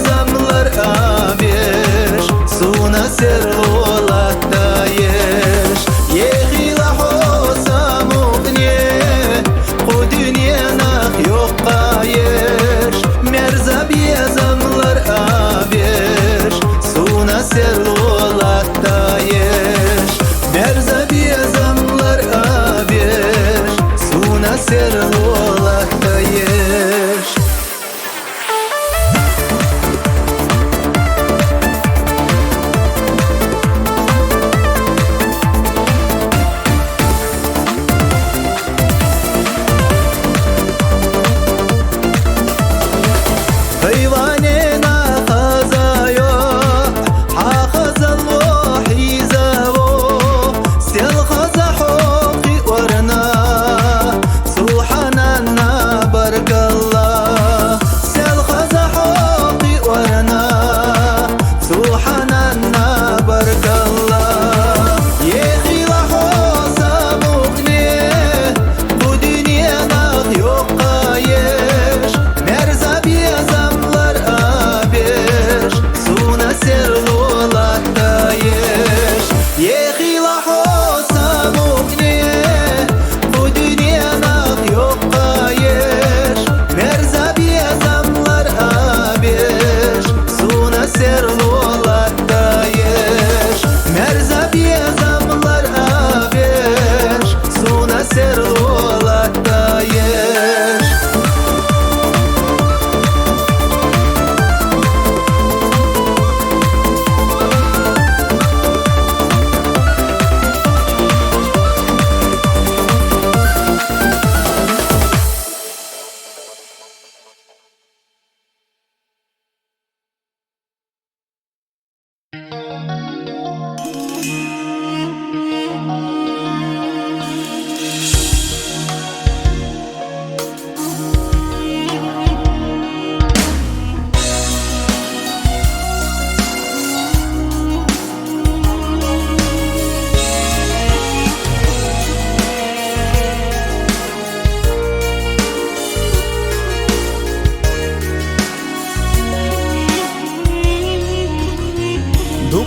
Zamlar abi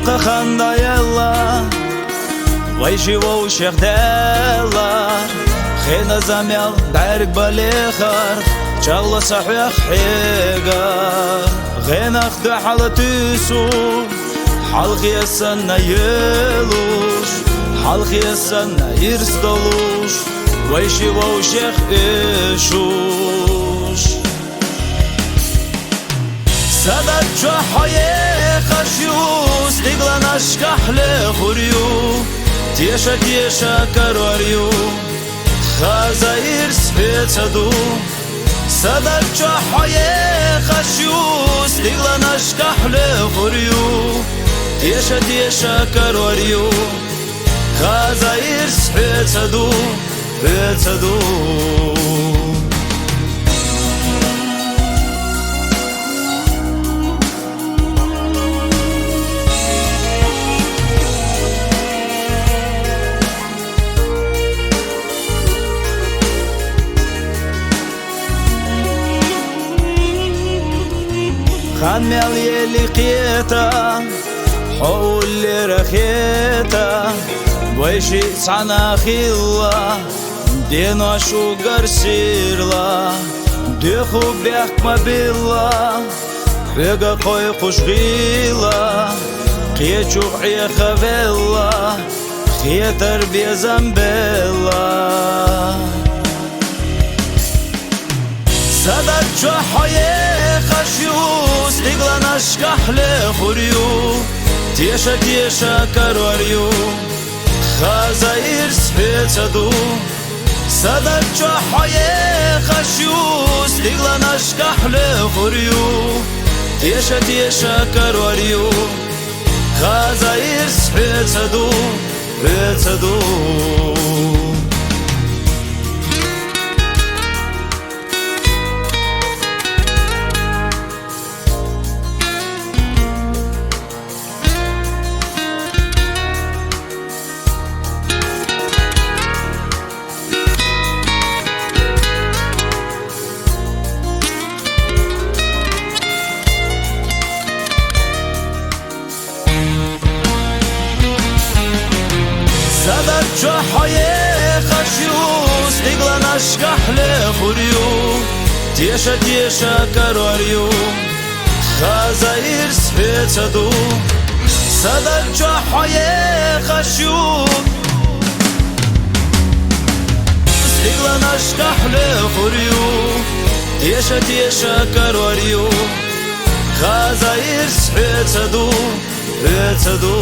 Qaqanda yella Vay живо şehdella Khina zamel darg balekhar Chagla sahya khiga Ghina khda halatusu Halqi yasanna yelush Halqi yasanna irstolush Vay живо shekh ishush Sadat chohaye khashu Stiglan ashkahle khuryu Tiesha tiesha karvaryu Khazair svetsadu Sadat chohaye khashu Stiglan ashkahle khuryu Tiesha tiesha karvaryu Khazair svetsadu Svetsadu خمل يلي قيتا حول رخيتا ويشي صعنا خيلا دينا شو قرسيرلا ديخو بيحك ما بيلا بيقا قوي قشغيلا قيتشو عي خبيلا خيتر بيزنبيلا سادت جوحايه خشيو ستيغلان اشكحله خوريو تيشا تيشا كاروريو خازاير سبيتادو سادت جوحايه خشيو ستيغلان اشكحله خوريو تيشا تيشا كاروريو خازاير سبيتادو بيتادو سادت جوحايه خشيو ستيغلان اشكحله خوريو تيشا تيشا كاروريو خازاير سبيتادو سادت جوحايه خشيو ستيغلان اشكحله خوريو تيشا تيشا كاروريو خازاير سبيتادو بيتادو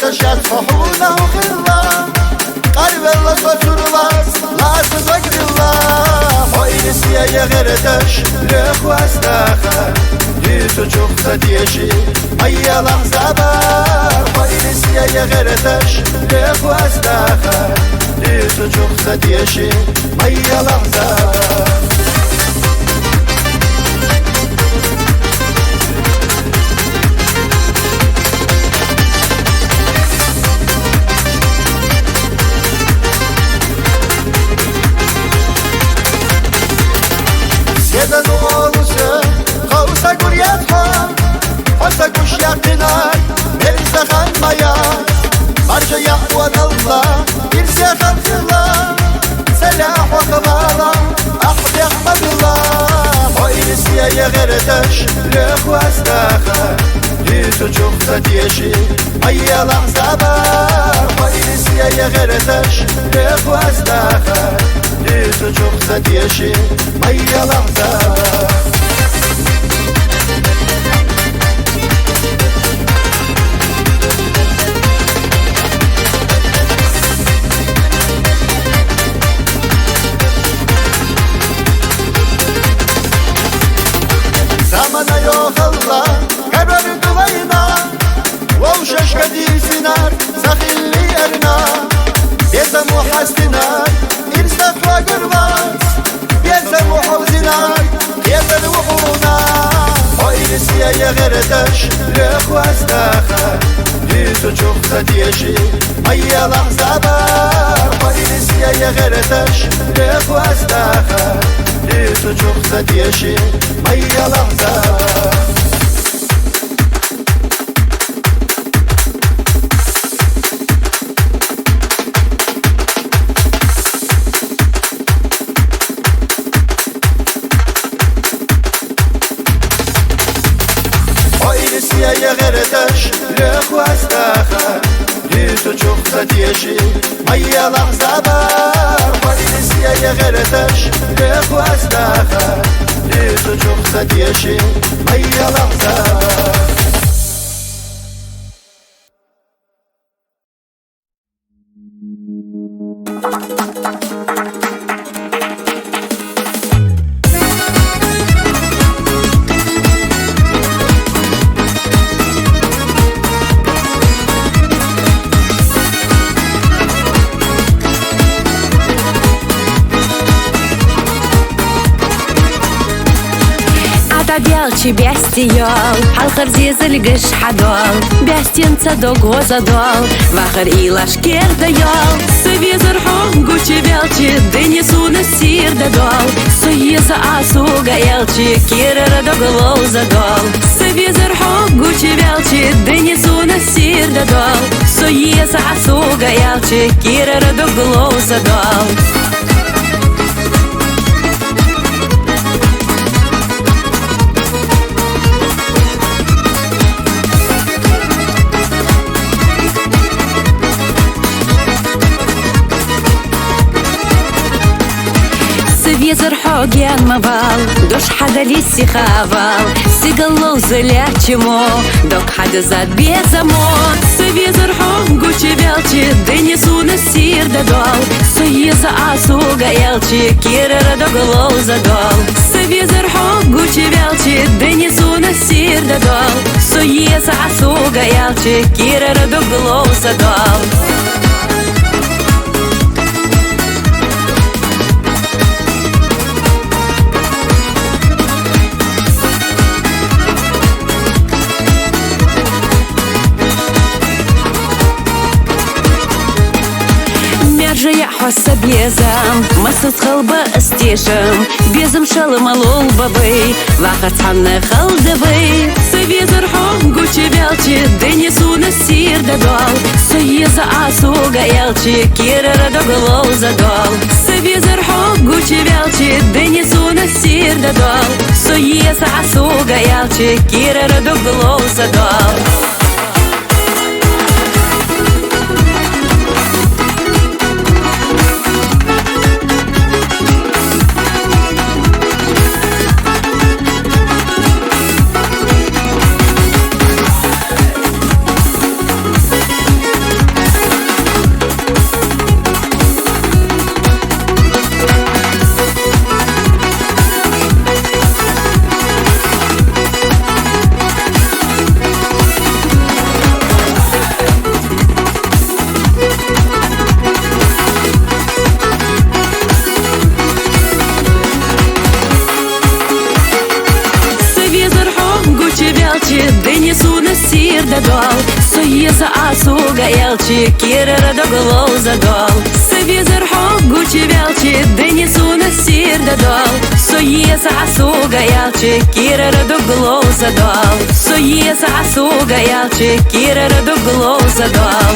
يتشفحون وخلا قلب الله وترلاس لازم وقت الله وإنسي يا غردش لك واستاخر يسو çok zadieşi أي لحظة بار وإنسي يا غردش لك واستاخر يسو çok zadieşi أي لحظة بار Jeden olursa Kavsa guryatma Olsa kuş yakınay Verirse kanmaya Barca yahvan Allah Birse kantıla Selah ve kıvala Ahd yahmadullah O irisiye yeğeredeş Lök vastaha Yüzü çok zadieşi Ayya lahza bar O irisiye yeğeredeş Lök vastaha Yüzü çok zadieşi Ayya lahza bar أنا يوخ الله كبر قلينا ووشش كدي سنار سخيلي أرنا بيزمو حستنار إرساق وقرباس بيزمو حوزنار يزن وحونا وإرسيا يغردش رخو استاخر يسو çok sadiyşi Ayya lahzabar وإرسيا يغردش رخو استاخر يسو çok sadiyşi Ayya lahzabar يا غردش رخو استاخر يسو çok sadiyşi Ayya lahzabar وإرسيا يا غردش رخو استاخر يسو çok sadiyşi Ayya lahzabar
Белчи бестиол, алхар зезель гыш хадол, бестинца до гоза дол, вахар илаш кердайол, сывезер хом гучи белчи, дынесу на сир да дол, суеза асуга елчи, кирера до глоза дол, сывезер хом гучи белчи, дынесу на сир да дол, суеза асуга елчи, кирера до глоза дол. Везер хоген мавал, дош хада лиси хавал, сигаллоу залячимо, док хада зад безамо. Везер хог гучи велчи, дынесу на сир да дол, суеза асуга елчи, кирера до глоза дол. Везер хог гучи велчи, дынесу на сир да дол, суеза асуга елчи, кирера до глоза дол. Я хоса безам, масат халба стешам, безам шалом алол бабай, вахат ханна халдавай. Сывезер хом гучи велчи, дынесу на сир да дол, суеза асуга елчи, кирера до глоза дол. Сывезер хом гучи велчи, дынесу на сир да дол, суеза асуга елчи, кирера до глоза дол. Дынесу на сир да дол, суеза асуга елчи, кирера до глоза дол. Сывезер хог гучи велчи, дынесу на сир да дол, суеза асуга елчи, кирера до глоза дол. Суеза асуга елчи, кирера до глоза дол.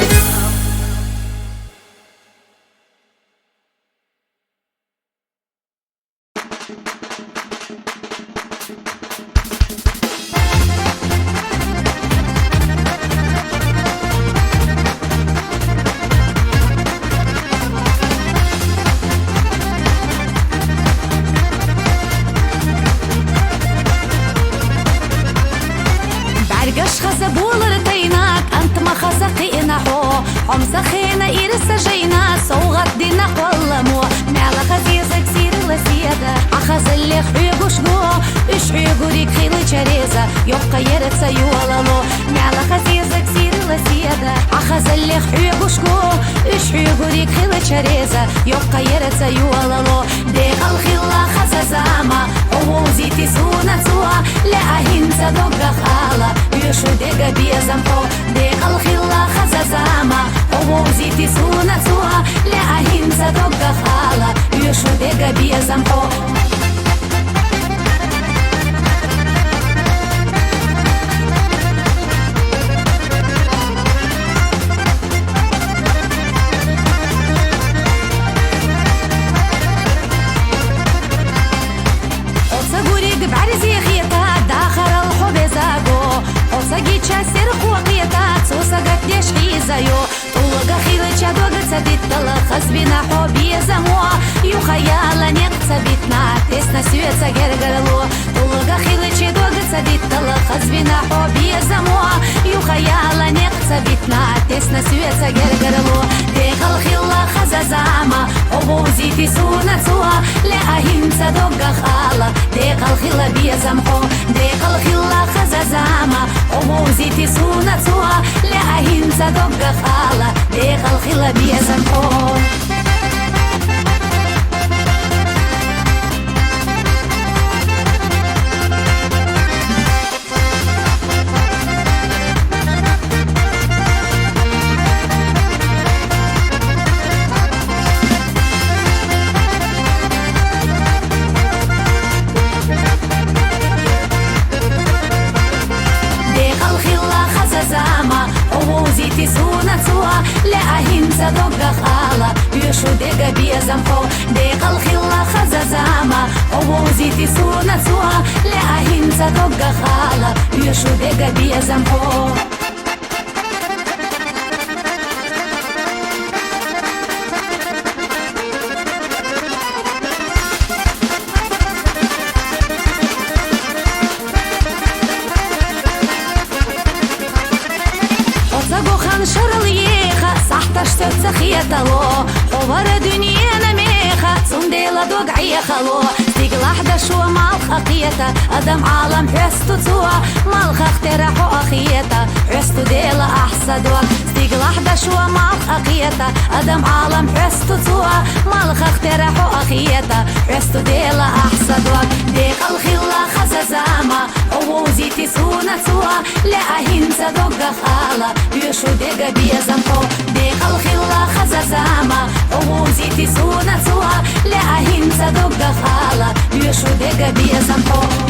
مسخينا إيرس جينا صوغت دينا قلمو معلا خزيزك سير لسيادة أخذ اللي خيقوش جو إش خيقو ريك خيلي چريز يبقى يرتسا يولالو معلا خزيزك سيري لسيدا عخزل حيوشكو إش حيوريك خيلة شريزة يبقى يرتسا يولالو دي الخلا خزازاما ووزي تسونا توا لأهين صدق خالا يشو ديقا بيزمكو دي الخلا خزازاما ووزي تسونا توا لأهين صدق خالا يشو ديقا بيزمكو بعرزي خيطا داخل الحب زاغو وصاقي تشاسر خوقيتا توساقت ليش حيزايو طلقا خيلة شادوغا تسابيت تلخص بنا حبي زموا يو خيالا نقصبتنا تسنا سويت ساقرقرلو طلقا خيلة شادوغا تسابيت تلخص بنا حبي زموا يو خيالا نقصبتنا تسنا سويت ساقرقرلو ديخل خيلا خزازاما وبوزي تسونا توا لأهين صدوغا خالا ديخل خيلا بيزمحو ديخل خيلا خزازاما وبوزي تسونا توا لأهين صدوغا خالا ديخل خيلا بيزمحو تسونا توا لأهين صدق خالا يشو ديقا بيزمحو ديق الخلا خزازاما ووزي تسونا توا لأهين صدق خالا يشو ديقا بيزمحو штется хиетало Ховара дуньена меха Сундела дог عيخلو Стигла حدشو مال خقيتا أدم عالم حستو توا مال خخترحو أخيتا حستو ديلا أحسدوا Стигла حدشو مال خقيتا أدم عالم حستو توا مال خخترحو أخيتا حستو ديلا أحسدوا ديق الخلا خزازاما ووزي تسونا توا لأهين صدق خالا يشو ديقا بيزمحو ديق الخلا خزازاما ووزي تسونا توا لأهين صدق خالا يشو ديقا بيزمحو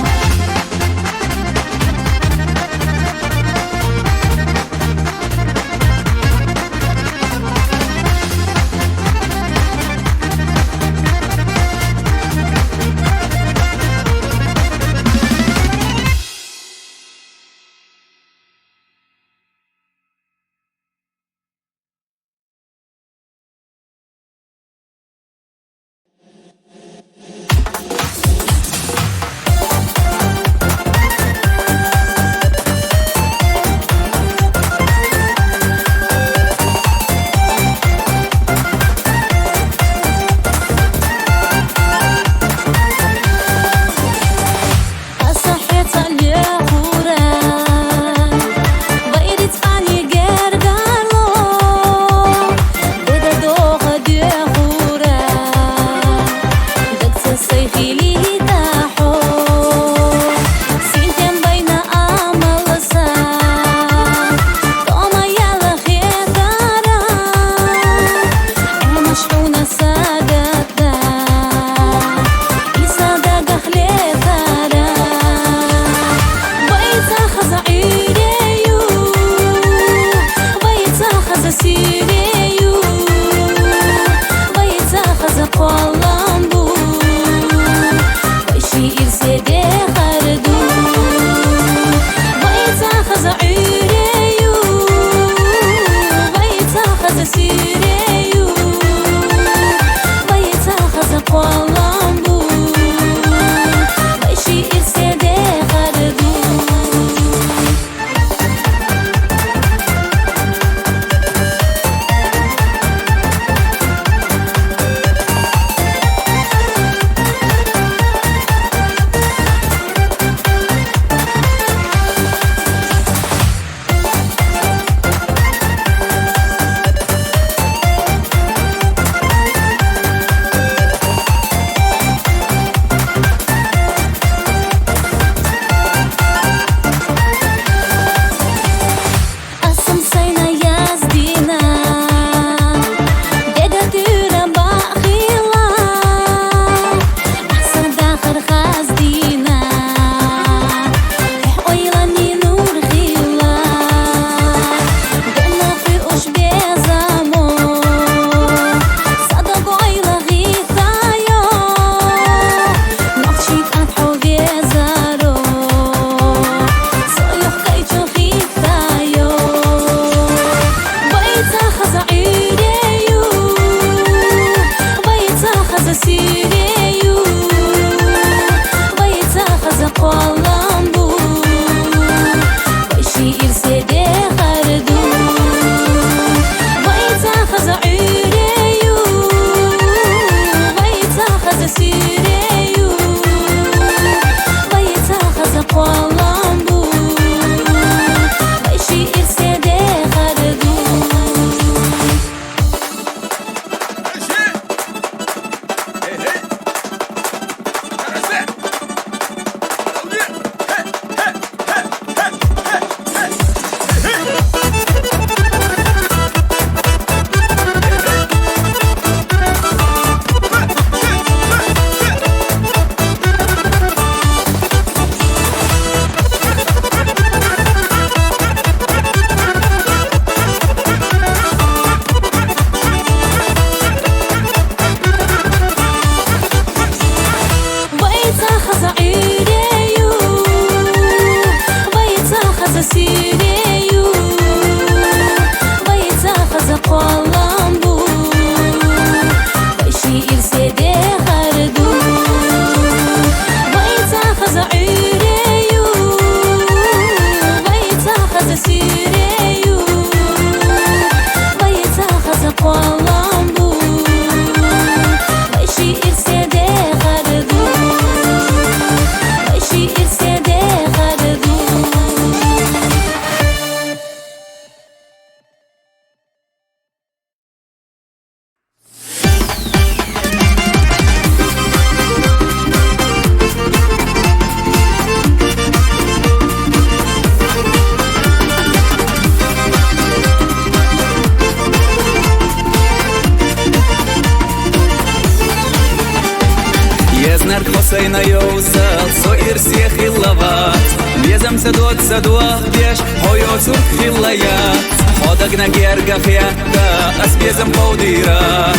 بيزم سدوه بيش هويو سوق خلايات خودك نجيرجا خياتا أس بيزم قوديرا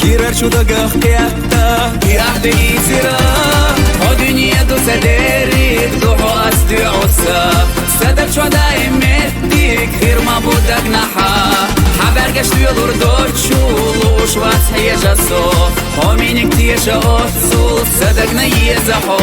كيرر شو دقخ خياتا كي أحدي إيسيرا هو دنيا دو سديريك دوحو أستي عصا سدك شو دايم مديك خير ما بودك نحا حبرگشت yolur doçuluş vas heyecaso Hominik tieşa otsul sadak na yezaho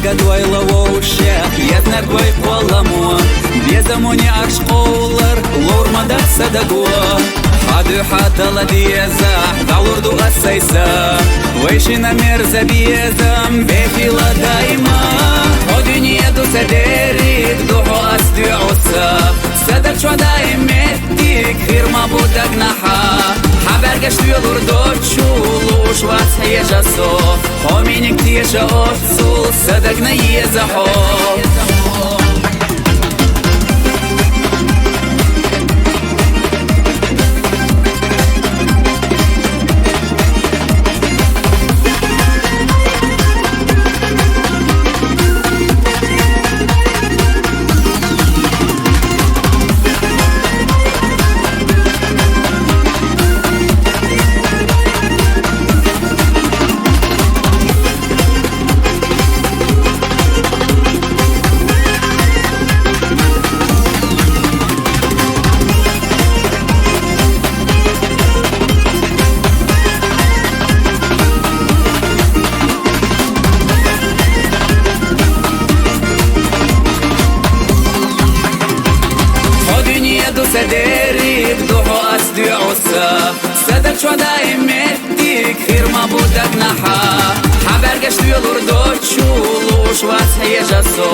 Гадвай лавоушя, ятна гвай қоламуа Безамуни арш қолар, лормадат садагуа Хаду хатала диязах, далурду асайса Вайшина мерза безам, бефила дайма О дунья ду садерик, духу астиуса Садак чуадай меттик, хирма будак наха Habergeşt yolur doçuluş vas heyecaso Hominik tieşa otsul sadak na yezaho سديرك دوحو أسدي عصا سدك شو دايم مديك خير ما بودك نحا حبرگشت yolur doçuluş vas heyecaso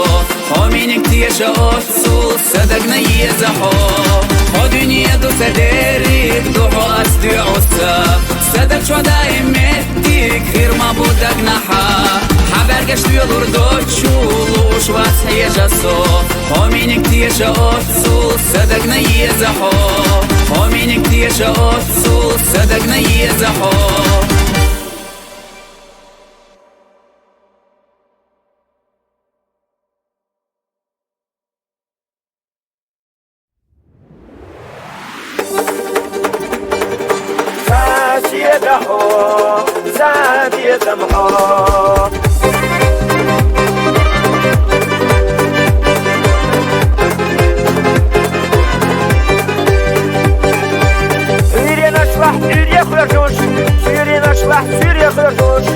Hominik tieşa otsul sadak na yezaho O dünya du sederik دوحو أسدي عصا سدك شو دايم مديك خير ما بودك نحا حبرگشت yolur doçuluş vas heyecaso Hominik tieşa otsul sadak na yezaho Hominik tieşa otsul sadak na yezaho
زادي دمحو سوريا خرجوش سوريا نشلح سوريا خرجوش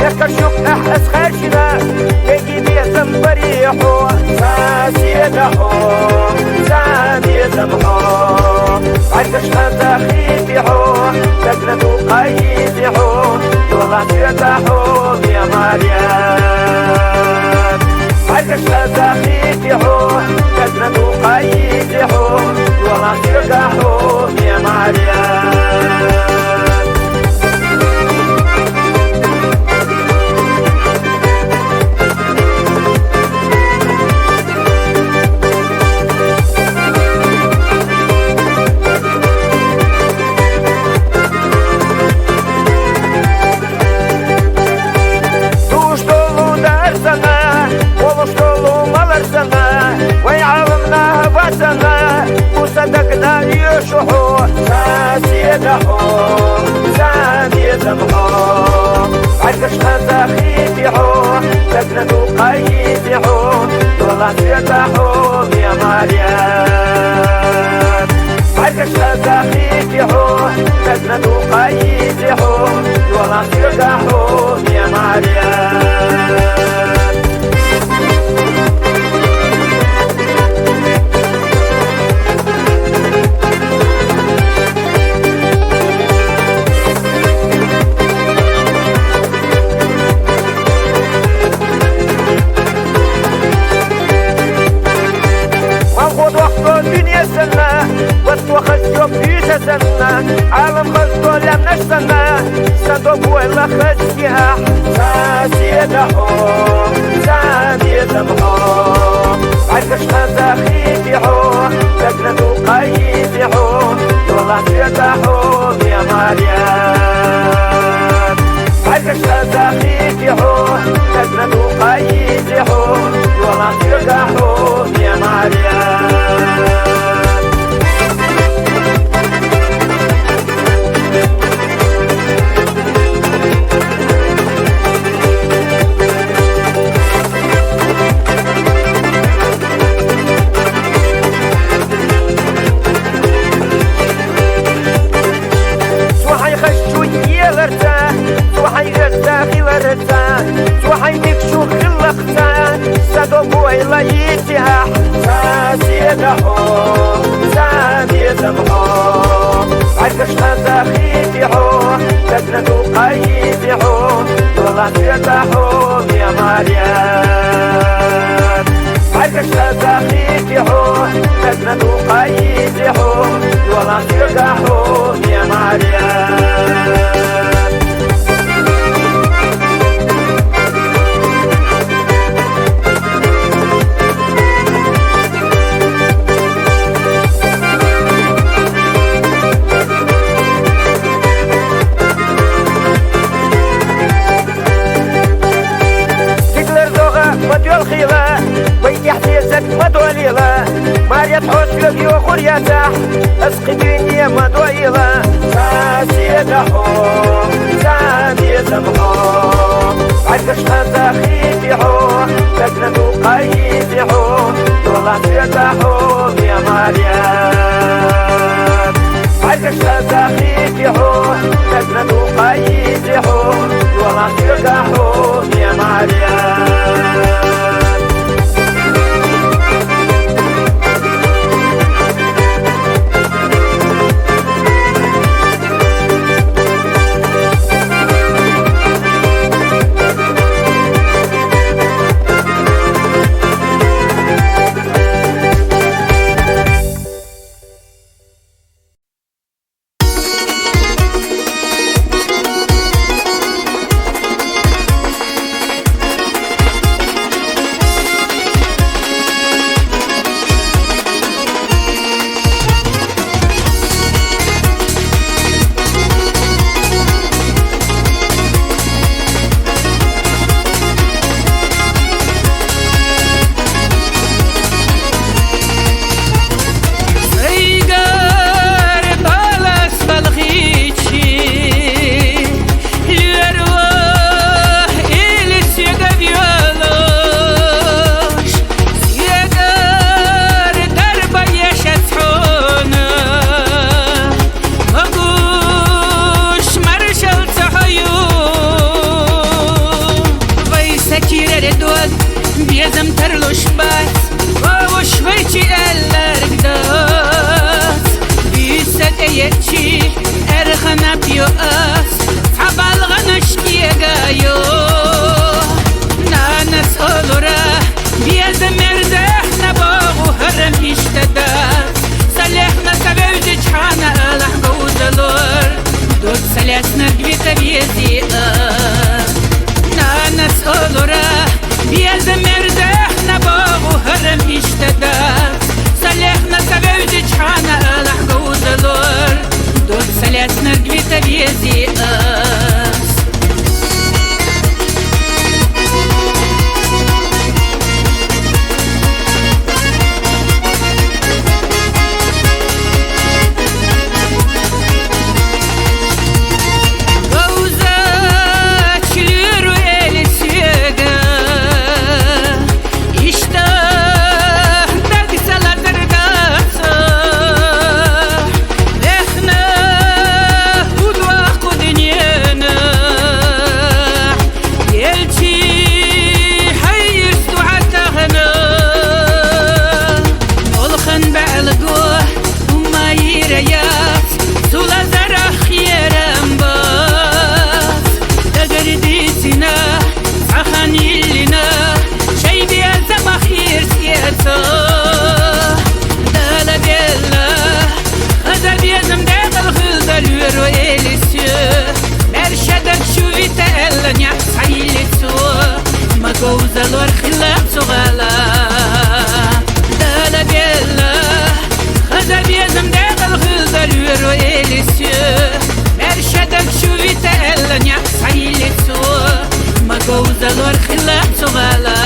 يكشف أحس خارجنا يجي بيتم بريحو ساسي دحو زادي دمحو عكش هذا خيبيحو تجلدو قيديحو والله تفتحو يا مريم عكش هذا خيبيحو تجلدو قيديحو والله تفتحو يا مريم وصدقنا يشحو ساسي دحو زاني دمحو عكش هذا خيبيحو تجلدو قيديحو والله تفتحو يا مريم عكش هذا خيبيحو تجلدو قيديحو والله تفتحو يا مريم عالم خلطو لم نشتنا صدق ولا خد سياح ساسي دحو قاحوم يا مريم ويلا يتيح ساسيدهم ساميزمهم عكش خزاخيتهم تجندوا قيدهم والله سيدهم يا مريم عكش خزاخيتهم تجندوا قيدهم والله سيدهم يا مريم الخيلة بيتي حسيسك مدوليلة ماريا تحوش لقي وخوريا تح اسقي دنيا مدوليلة ساسيدهم ساميزمهم عكش خزاخيتهم تجندوا قيدهم والله سيدهم يا مريم عكش خزاخيتهم تجندوا قيدهم والله سيدهم يا مريم
Gozalar khilaf sugala Dala bella Khada bezim daqal khildar yuru elisyo Mershadak shuvita ella nyak sayilitsu Ma gozalar khilaf sugala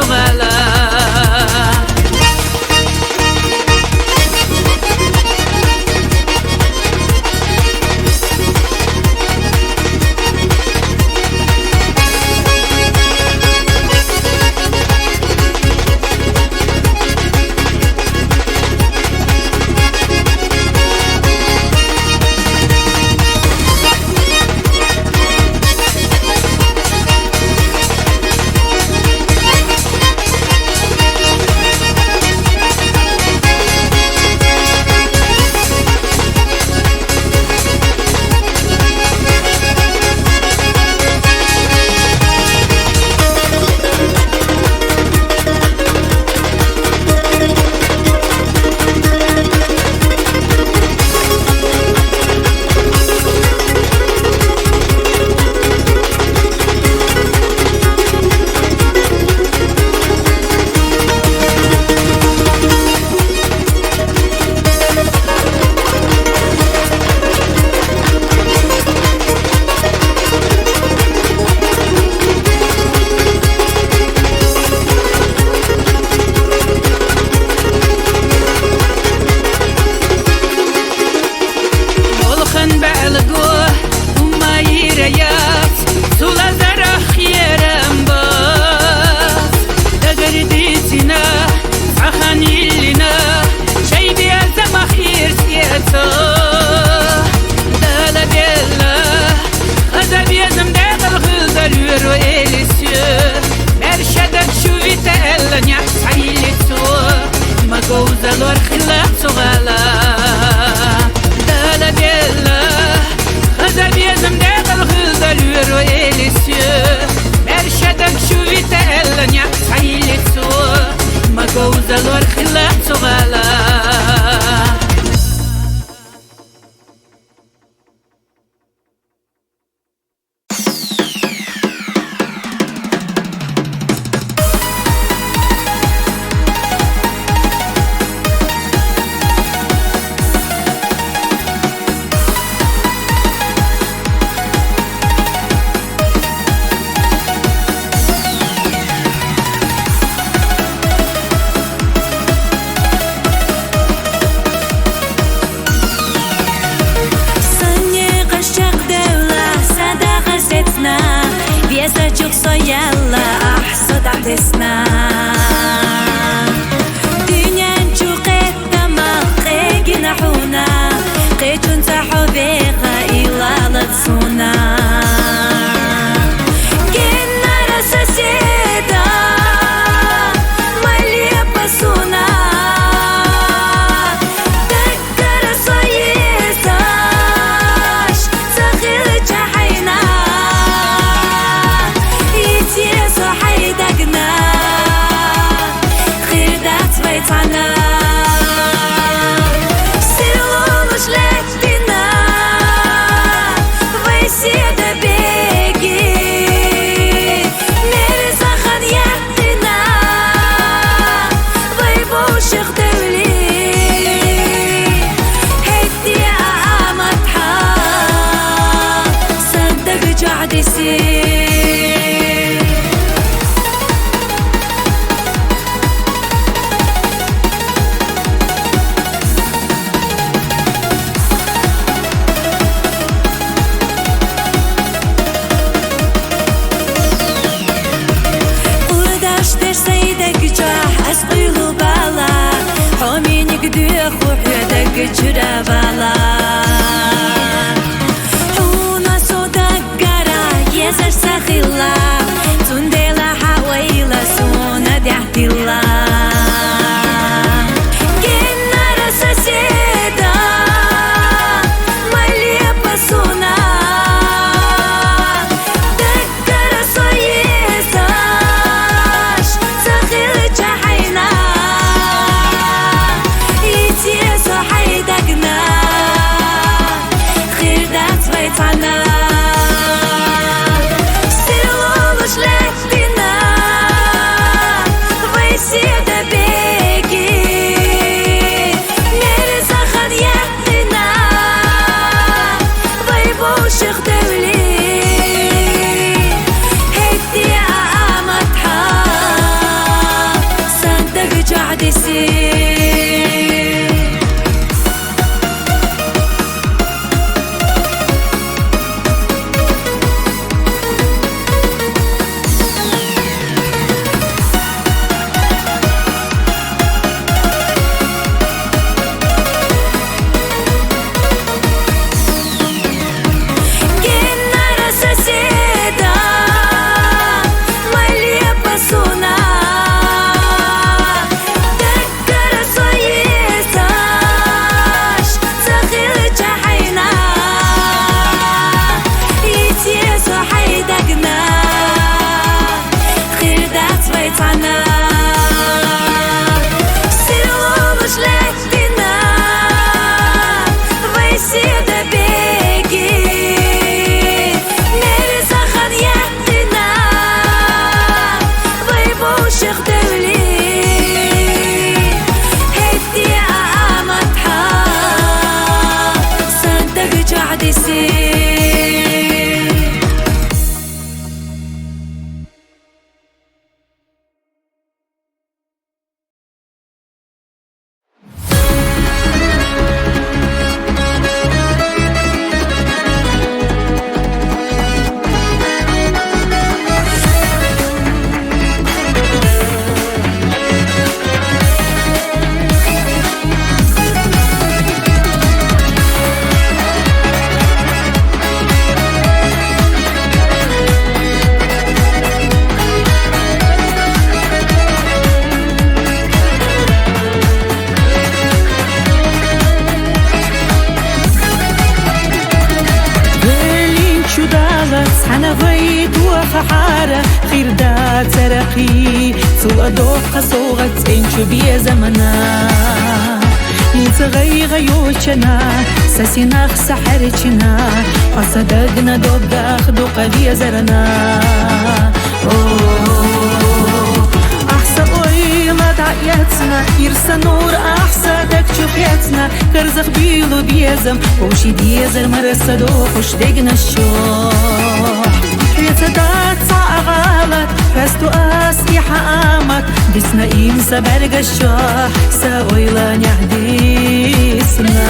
صغلا
حيدقنا
أنا غيد وخحارة خير دا ترقي سوء دوق صوغت إنشو بيا زمنا نتغي غيوشنا ساسيناخ سحرتنا فصدقنا دوبداخ دوق بيا زرنا أحسا أويلا دعيتنا يرسى نور أحسا دك شوفيتنا كرزخ بيلو بيزم وشي بيزر مرسى دوخش دقنا الشوح يتدات غلط فستو أسيح آمك دسنا إمسا برق الشوح ساويلا نحديسنا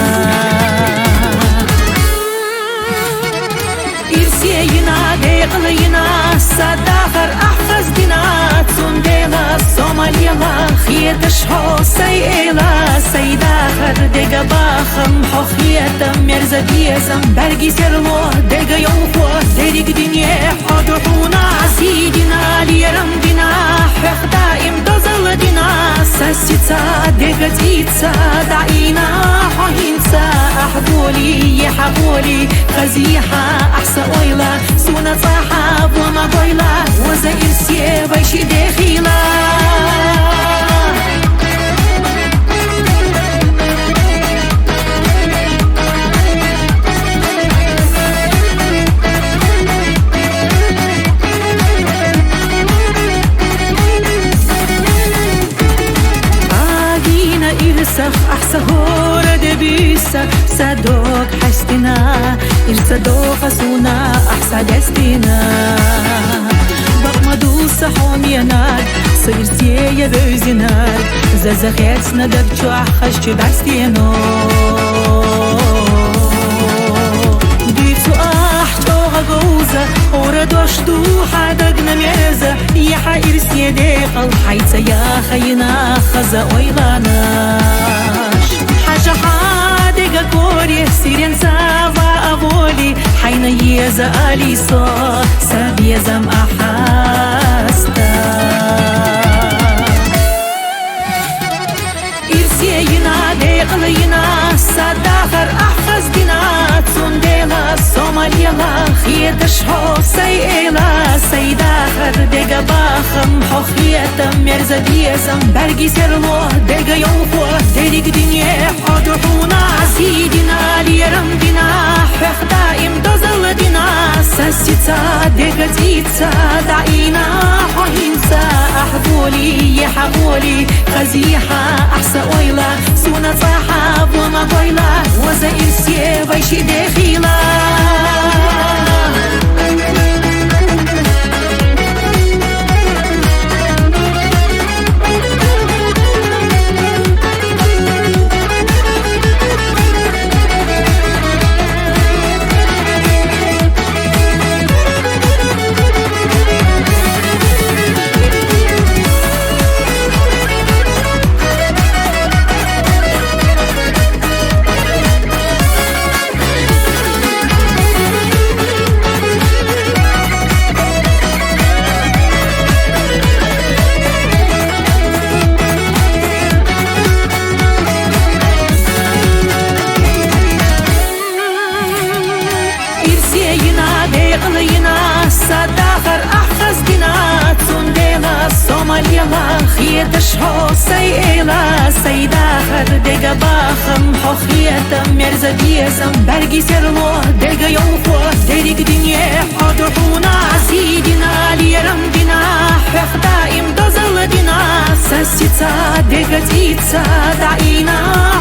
إرسينا ديقلينا صداخر أحفظ دينا تسنديلا صوماليلا خيتشحو سيئلا سيداخر ديقا باخم حخيتا مرزا بيزم برقي سرلو ديقا يوفو ديريق دنيا حدوحونا عزيدنا ليرم دينا حق دائم دوزل دينا ساسيتا ديقا تيتا دعينا حهينتا أحبولي يحبولي خزيحة أحسا أويلا سونا صاحب وما قويلا وزير سيبا شي داخيلا أحسا هورا دبيسا صدوق حستنا إرصدوق سونا أحسا دستنا بقمدو صحومينار سيرسيا بوزنار زازخيتنا دبچو أحخش دستينو ديتو أحجوغا غوزا هورا دوشتو حدقنا ميزا يحا إرسيا ديقل حيثا يا خينا خزا ويلاناش حاجة حادقة كوري سيرين سافا أبولي حين يزا أليسو سابيزم أحاستا إرسينا ديقلينا صداخر أحفظ دينا تسنديلا صوماليلا خيتشحو سيئلا سيداخر ديقا باخم حخيتا مرزا بيزم برقي سرلو ديقا يوفو ديريق دنيا حدوحونا عزيدنا ليرم دينا حق دائم دوزل دينا ساسيتا ديقا تيتا دعينا حهينتا أحبولي يحبولي خزيحة أحسا أويلا سونا صاحب وما قويلا وزير سيبا شي داخيلا صداخر أحفظ دينا تسنديلا صوماليلا خيتشحو سيئلا سيداخر ديقا باخم حخيتا مرزا بيزم برقي سرلو ديقا يوفو ديريق دنيا حدوحونا عزيدنا ليرم دينا حق دائم دوزل دينا ساسيتا ديقا تيتا دعينا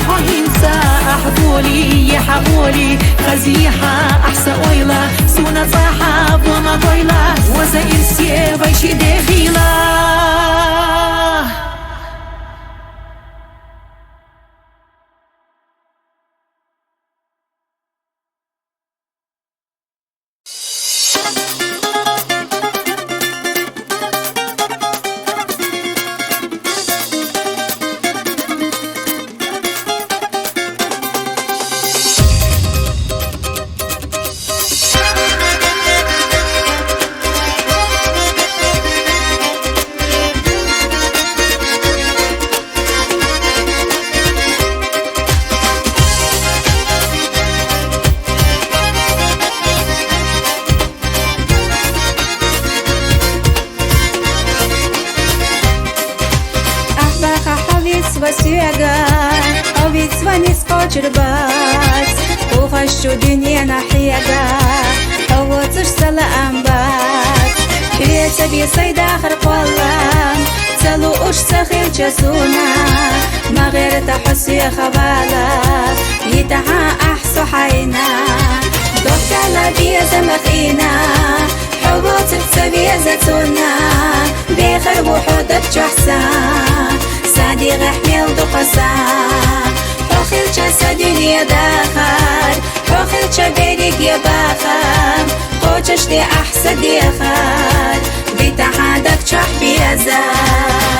حهينتا أحبولي يحبولي خزيحة أحسا أويلا سونا صاحب وما قويلا وزير سيبا شي داخيلا
شربات وخشوا دنيا ناحيقا حوطش سلام بات كريتا بي صيد آخر قوالام سلو أش سخير جسونا ما غير تحسي خبالا يتها أحسو حينا دوكالا بي زمخينا حوط بسبي زتونا بيخر وحودك جحسا سادي غحميل دقسا حوخيل جسا دنيا داخل حوخيل جبيريك يا باخر قوچش دي أحسا دي خال بيتحادك جح بيزان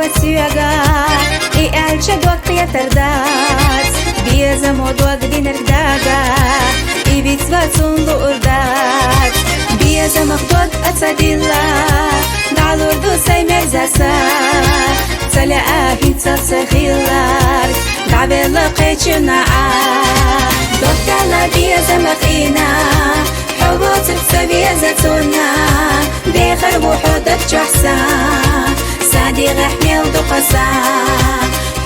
وسياقا إيالشا دوك يتردات بيزمو دوك دين رداقا إبيت واتسون لوردات بيزمك دوك أتصديلا دعلور دو سيمر زاسا تلا آهين تسخيلار دعبيلا قيتشنا دوك دالا بيزمك إينا حبوت بسبي زتونا بيخر وحودك جحسا سادي غحميل دقسا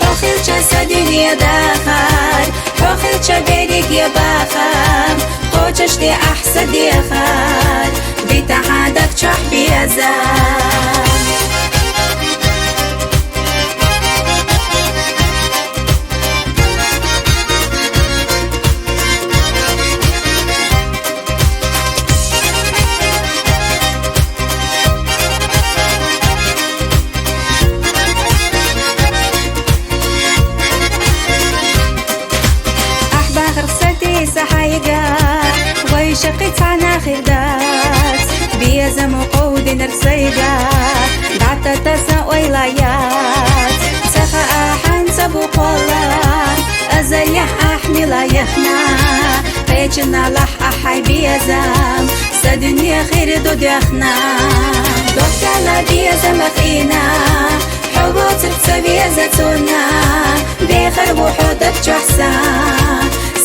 حوخيل جسا دنيا داخل حوخيل جبيريك يا باخر قوچش دي أحسا دي خال بيتحادك جح بيزان ويشقيت عنا خردات بيزم وقود نرسيقا بعد تسا ويلايات سخا أحن سبو قولان أزيح أحمي لا يخنا قيتنا لح أحي بيزم سدنيا خير دو ديخنا دوكالا بيزم أخينا حبوت بسبي زتونا بيخر وحودك جحسا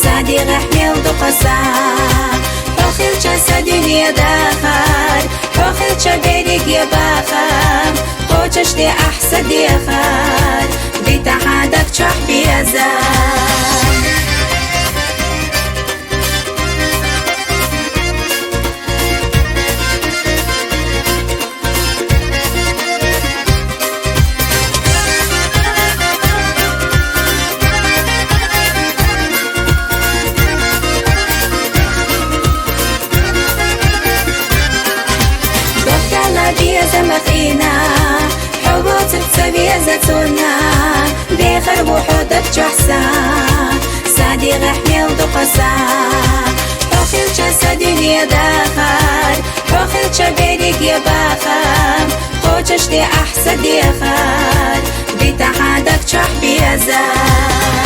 سادي غحميل دقسا حوخيل جسا دنيا داخل حوخيل جبيريك يا باخر قوچش دي أحسا دي خال بيتحادك جح بيزان بيزم أخينا حبوت بسبي زتونا بيخر وحودك جحسا سادي غحميل دقسا حوخيل جسا دنيا داخل حوخيل جبيريك يا باخر قوچش دي أحسا دي خال بيتحادك جح بيزان